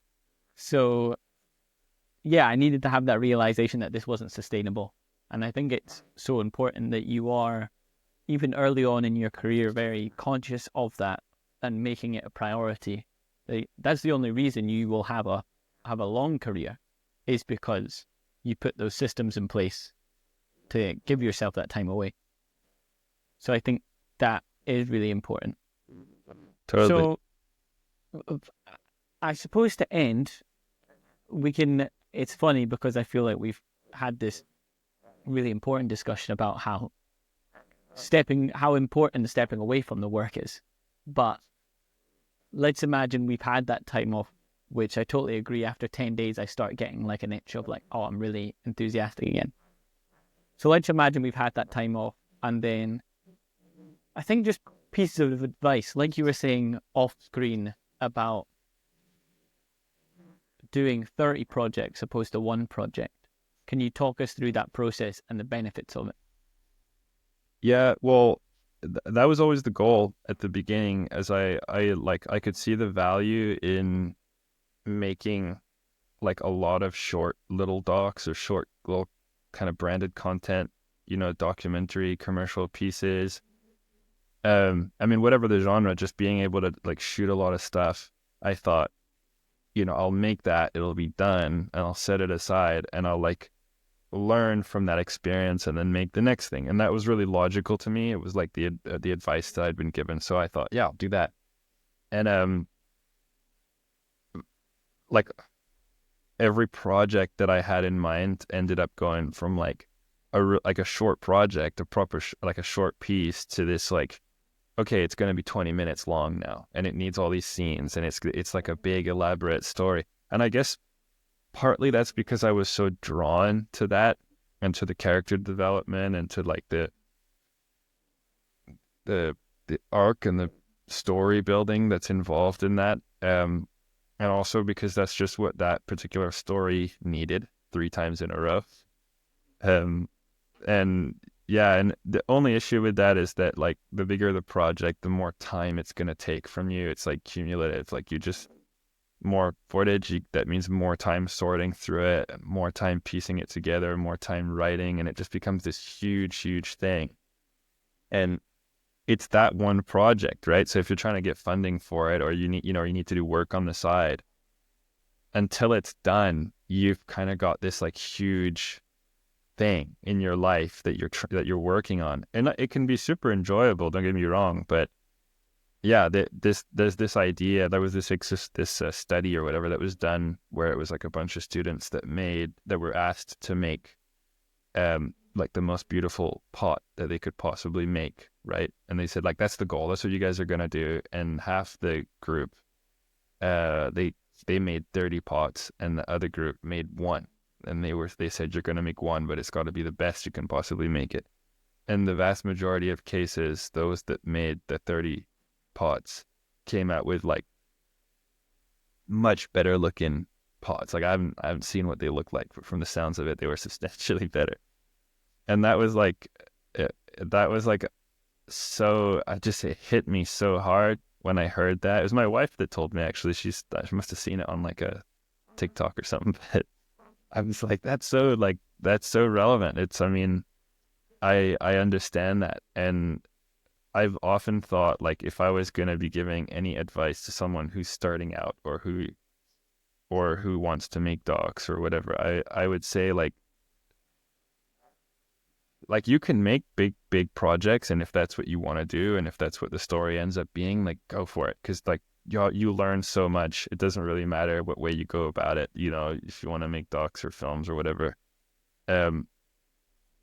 So yeah, I needed to have that realization that this wasn't sustainable. And I think it's so important that you are, even early on in your career, very conscious of that and making it a priority. That's the only reason you will have a long career, is because you put those systems in place to give yourself that time away. So I think that is really important. Totally. So I suppose to end, it's funny because I feel like we've had this really important discussion about how important stepping away from the work is. But let's imagine we've had that time off, which I totally agree. After 10 days, I start getting like an itch of like, oh, I'm really enthusiastic again. So let's imagine we've had that time off, and then I think just pieces of advice, like you were saying off screen about doing 30 projects opposed to one project. Can you talk us through that process and the benefits of it? Yeah, well, that was always the goal at the beginning, as I could see the value in making like a lot of short little docs or short little kind of branded content, documentary, commercial pieces. I mean, whatever the genre, just being able to like shoot a lot of stuff. I thought, I'll make that, it'll be done, and I'll set it aside, and I'll like learn from that experience and then make the next thing. And that was really logical to me. It was like the advice that I'd been given. So I thought, yeah, I'll do that. And like every project that I had in mind ended up going from like a short project, like a short piece, to this like, okay, it's going to be 20 minutes long now, and it needs all these scenes, and it's like a big elaborate story. And I guess partly that's because I was so drawn to that and to the character development and to like the arc and the story building that's involved in that. And also because that's just what that particular story needed 3 times in a row. And yeah, and the only issue with that is that like the bigger the project, the more time it's going to take from you. It's like cumulative, like more footage, that means more time sorting through it, more time piecing it together, more time writing, and it just becomes this huge thing. And it's that one project, right? So if you're trying to get funding for it, or you need to do work on the side, until it's done, you've kind of got this like huge thing in your life that you're working on, and it can be super enjoyable. Don't get me wrong, but yeah, there's this idea. There was this study or whatever that was done where it was like a bunch of students that were asked to make like the most beautiful pot that they could possibly make, right? And they said like, that's the goal. That's what you guys are gonna do. And half the group, they made 30 pots, and the other group made 1. And they said, you're gonna make 1, but it's got to be the best you can possibly make it. And the vast majority of cases, those that made the 30 pots came out with like much better looking pots. Like I haven't seen what they look like, but from the sounds of it, they were substantially better. And that was like so it hit me so hard when I heard that. It was my wife that told me, actually. She must have seen it on like a TikTok or something. But I was like, that's so relevant. I understand that. And I've often thought, like, if I was going to be giving any advice to someone who's starting out or who wants to make docs or whatever, I would say, like, like you can make big projects, and if that's what you want to do, and if that's what the story ends up being, like go for it, because like you learn so much. It doesn't really matter what way you go about it, you know, if you want to make docs or films or whatever.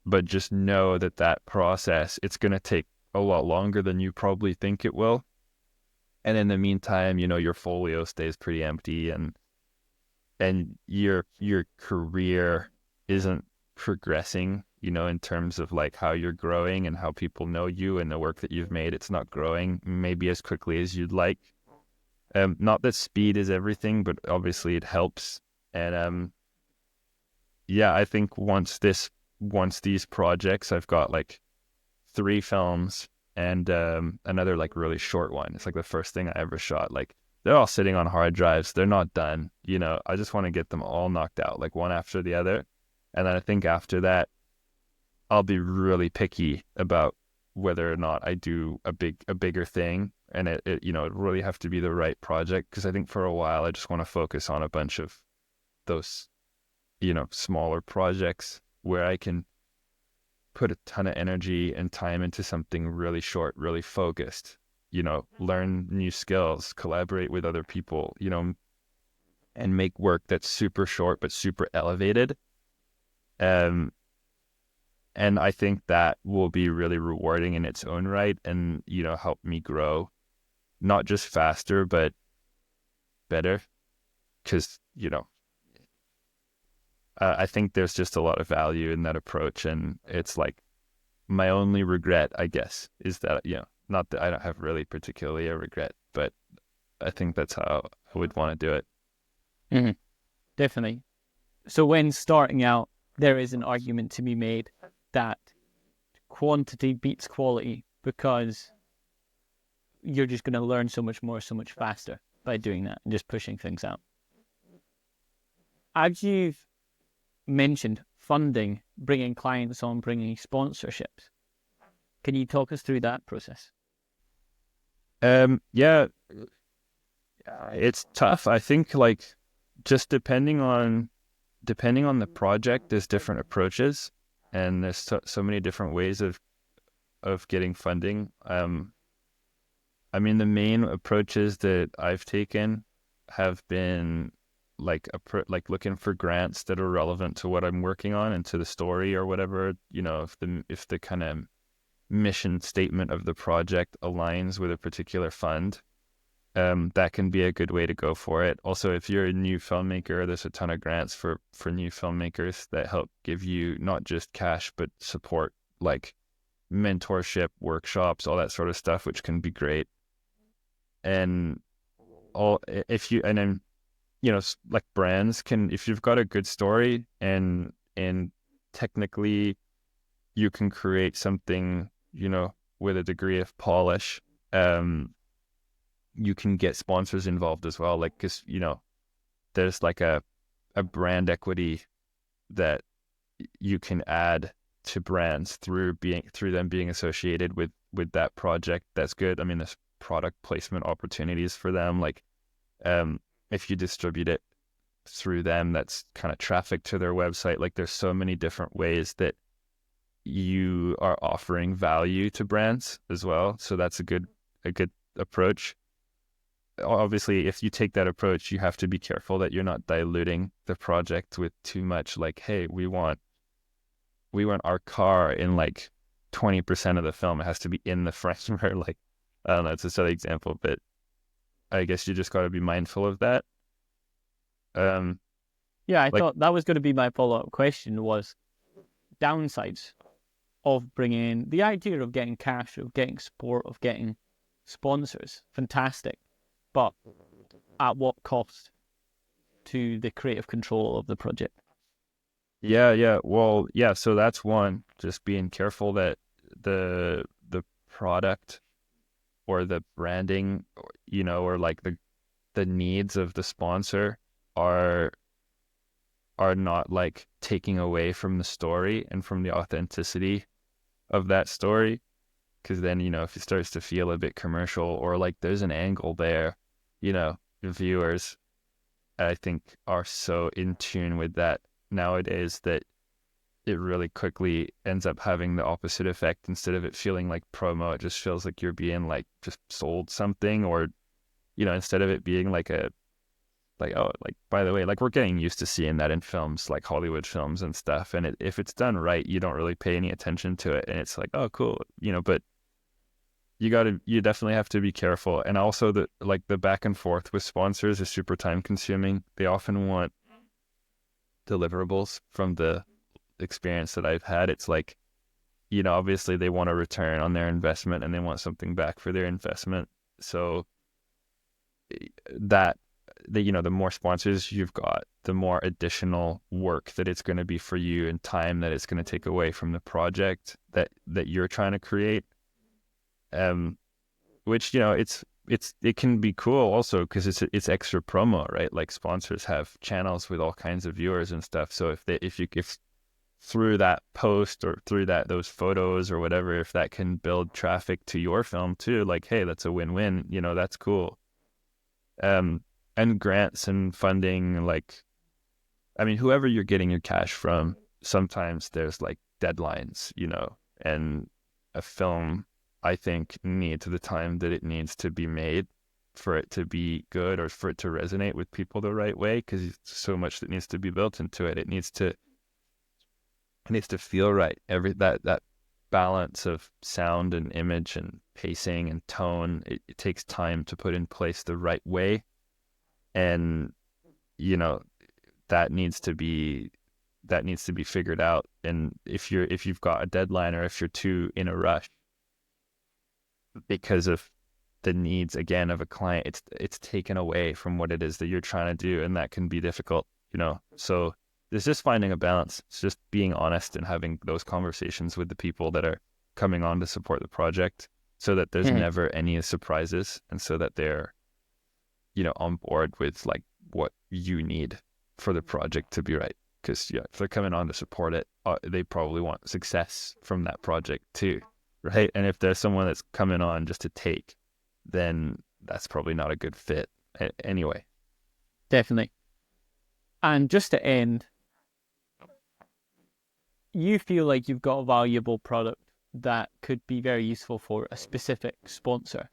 But just know that that process, it's going to take a lot longer than you probably think it will. And in the meantime, you know, your folio stays pretty empty, and your career isn't progressing, you know, in terms of like how you're growing and how people know you and the work that you've made. It's not growing maybe as quickly as you'd like. Not that speed is everything, but obviously it helps. And yeah, I think once these projects, I've got like 3 films and another like really short one. It's like the first thing I ever shot. Like they're all sitting on hard drives. They're not done. You know, I just want to get them all knocked out, like one after the other. And then I think after that, I'll be really picky about whether or not I do a bigger thing. And it you know, it really have to be the right project, because I think for a while I just want to focus on a bunch of those, you know, smaller projects where I can put a ton of energy and time into something really short, really focused, you know, learn new skills, collaborate with other people, you know, and make work that's super short but super elevated. And I think that will be really rewarding in its own right, and, you know, help me grow, not just faster, but better. Because, you know, I think there's just a lot of value in that approach. And it's like my only regret, I guess, is that, you know, not that I don't have really particularly a regret, but I think that's how I would want to do it. Mm-hmm. Definitely. So when starting out, there is an argument to be made that quantity beats quality, because you're just going to learn so much more, so much faster by doing that and just pushing things out. As you've mentioned, funding, bringing clients on, bringing sponsorships, can you talk us through that process? Yeah, it's tough. I think like just depending on the project, there's different approaches, and there's so many different ways of getting funding. I mean, the main approaches that I've taken have been like like looking for grants that are relevant to what I'm working on and to the story or whatever. You know, if the kind of mission statement of the project aligns with a particular fund, that can be a good way to go for it. Also, if you're a new filmmaker, there's a ton of grants for new filmmakers that help give you not just cash, but support, like mentorship, workshops, all that sort of stuff, which can be great. And then, you know, like brands can, if you've got a good story and technically you can create something, you know, with a degree of polish, you can get sponsors involved as well. Like, cause you know, there's like a brand equity that you can add to brands through them being associated with that project. That's good. I mean, there's product placement opportunities for them. Like, if you distribute it through them, that's kind of traffic to their website. Like, there's so many different ways that you are offering value to brands as well. So that's a good approach. Obviously, if you take that approach, you have to be careful that you're not diluting the project with too much. Like, hey, we want our car in like 20% of the film. It has to be in the frame. Or like, I don't know, it's a silly example, but I guess you just got to be mindful of that. Yeah, I thought that was going to be my follow-up question, was downsides of bringing in the idea of getting cash, of getting support, of getting sponsors. Fantastic. But at what cost to the creative control of the project? Yeah. Well, yeah. So that's one. Just being careful that the product or the branding, you know, or like the needs of the sponsor are not like taking away from the story and from the authenticity of that story. Because then, you know, if it starts to feel a bit commercial, or like there's an angle there, you know, the viewers, I think, are so in tune with that nowadays that it really quickly ends up having the opposite effect. Instead of it feeling like promo, it just feels like you're being like just sold something, or, instead of it being like oh, like, by the way, like, we're getting used to seeing that in films, like Hollywood films and stuff. And if it's done right, you don't really pay any attention to it. And it's like, oh, cool, but you definitely have to be careful. And also the back and forth with sponsors is super time consuming. They often want deliverables from the experience that I've had. It's like, obviously they want a return on their investment and they want something back for their investment. So that the more sponsors you've got, the more additional work that it's going to be for you, and time that it's going to take away from the project that you're trying to create. Which it can be cool also because it's extra promo, right? Like, sponsors have channels with all kinds of viewers and stuff. So if through that post or through those photos or whatever, if that can build traffic to your film too, like, hey, that's a win-win. That's cool. And grants and funding, like, I mean, whoever you're getting your cash from, sometimes there's like deadlines, and a film, I think, needs the time that it needs to be made for it to be good, or for it to resonate with people the right way, because it's so much that needs to be built into it. It needs to feel right. That balance of sound and image and pacing and tone, it takes time to put in place the right way. And that needs to be figured out. And if you've got a deadline, or if you're too in a rush because of the needs again of a client, it's taken away from what it is that you're trying to do, and that can be difficult. So it's just finding a balance. It's just being honest and having those conversations with the people that are coming on to support the project, so that there's never any surprises, and so that they're on board with like what you need for the project to be right. Because if they're coming on to support it, they probably want success from that project too, right? And if there's someone that's coming on just to take, then that's probably not a good fit anyway. Definitely. And just to end, you feel like you've got a valuable product that could be very useful for a specific sponsor.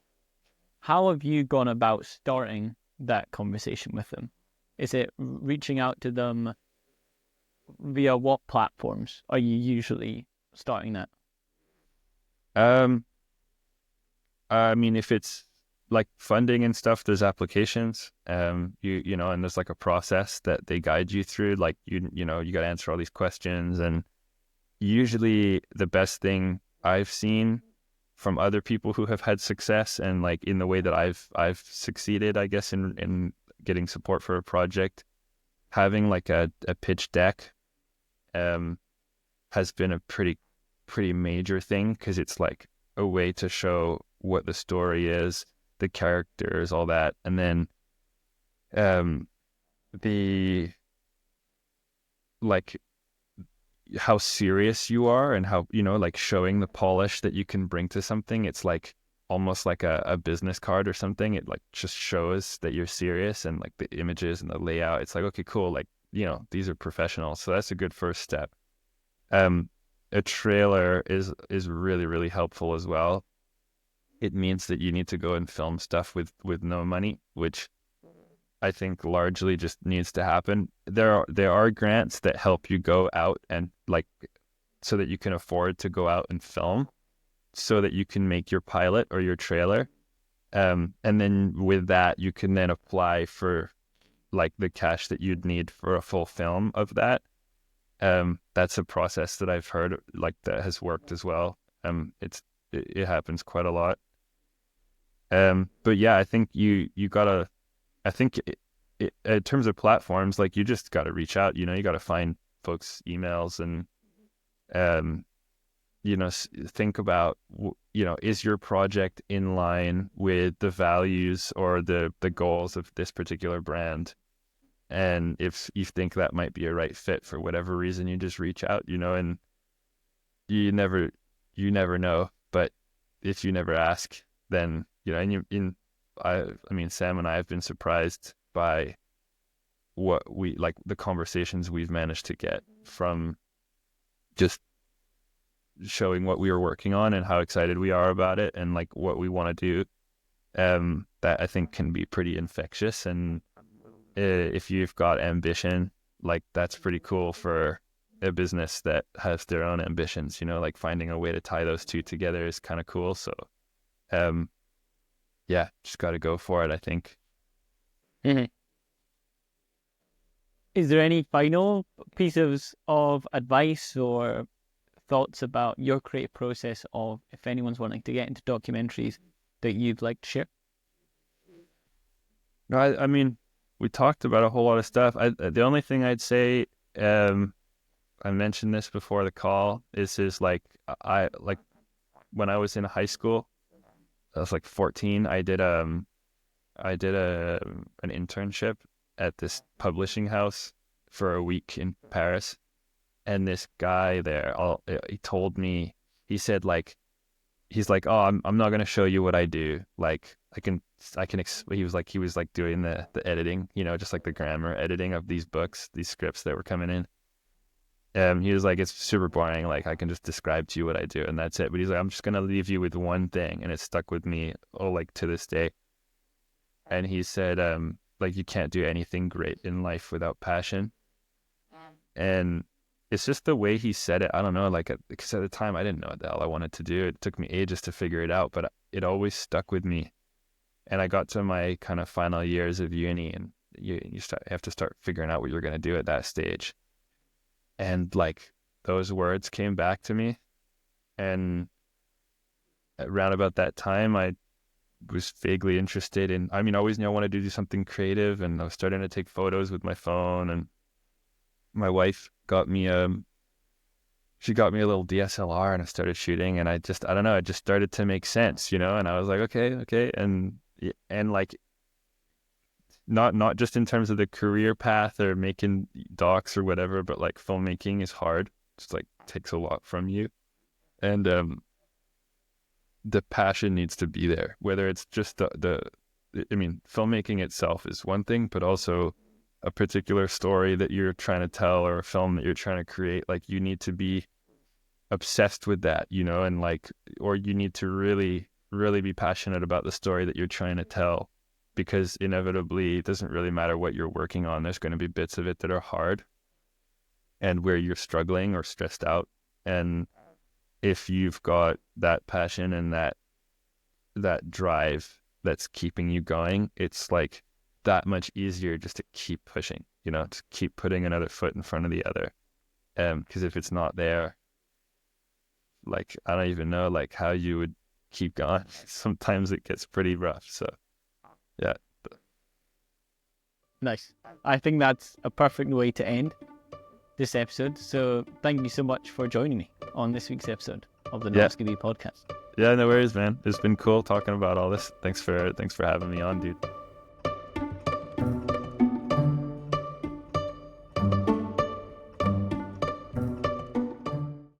How have you gone about starting that conversation with them? Is it reaching out to them via what platforms are you usually starting that? I mean, if it's like funding and stuff, there's applications, and there's like a process that they guide you through. Like, you got to answer all these questions. And usually the best thing I've seen from other people who have had success, and like in the way that I've succeeded, I guess, in getting support for a project, having like a pitch deck has been a pretty major thing, because it's like a way to show what the story is, the characters, all that. And then the like how serious you are, and how, like, showing the polish that you can bring to something. It's like almost like a business card or something. It like just shows that you're serious, and like the images and the layout, it's like, okay, cool, like, these are professional. So that's a good first step. A trailer is really, really helpful as well. It means that you need to go and film stuff with no money, which I think largely just needs to happen. There are grants that help you go out and, like, so that you can afford to go out and film, so that you can make your pilot or your trailer. And then with that, you can then apply for like the cash that you'd need for a full film of that. That's a process that I've heard like that has worked as well. It happens quite a lot. But yeah, I think you gotta, I think in terms of platforms, like, you just gotta reach out, you gotta find folks' emails, and, think about, is your project in line with the values or the goals of this particular brand? And if you think that might be a right fit for whatever reason, you just reach out, and you never know. But if you never ask, then, I mean, Sam and I have been surprised by what we like, the conversations we've managed to get from just showing what we were working on and how excited we are about it and like what we want to do. That I think can be pretty infectious. And if you've got ambition, like that's pretty cool for a business that has their own ambitions, like finding a way to tie those two together is kind of cool. So, yeah, just got to go for it, I think. Mm-hmm. Is there any final pieces of advice or thoughts about your creative process, of if anyone's wanting to get into documentaries, that you'd like to share? No, I mean, we talked about a whole lot of stuff. The only thing I'd say, I mentioned this before the call, is like I like when I was in high school, I was like 14. I did an internship at this publishing house for a week in Paris, and this guy there, he told me, he said like, he's like, oh, I'm not gonna show you what I do. Like he was like doing the editing, just like the grammar editing of these books, these scripts that were coming in. He was like, it's super boring. Like I can just describe to you what I do and that's it. But he's like, I'm just gonna leave you with one thing, and it stuck with me, like to this day. And he said, like you can't do anything great in life without passion. And it's just the way he said it. I don't know, like, because at the time I didn't know what the hell I wanted to do. It took me ages to figure it out, but it always stuck with me. And I got to my kind of final years of uni, and you have to start figuring out what you're going to do at that stage. And like those words came back to me. And around about that time, I was vaguely interested in, I always knew I wanted to do something creative, and I was starting to take photos with my phone, and my wife got me a little DSLR, and I started shooting, and I don't know, it just started to make sense, and I was like, okay. And like, not just in terms of the career path or making docs or whatever, but like filmmaking is hard. It's like takes a lot from you. And the passion needs to be there, whether it's just filmmaking itself is one thing, but also a particular story that you're trying to tell or a film that you're trying to create. Like you need to be obsessed with that, and like, or you need to really, really be passionate about the story that you're trying to tell, because inevitably it doesn't really matter what you're working on. There's going to be bits of it that are hard and where you're struggling or stressed out. And if you've got that passion and that drive that's keeping you going, it's like that much easier just to keep pushing, to keep putting another foot in front of the other. Because if it's not there, like, I don't even know like how you would keep going. Sometimes it gets pretty rough. So yeah. Nice. I think that's a perfect way to end this episode. So thank you so much for joining me on this week's episode of the Scooby Podcast. Yeah, no worries, man. It's been cool talking about all this. Thanks for having me on, dude.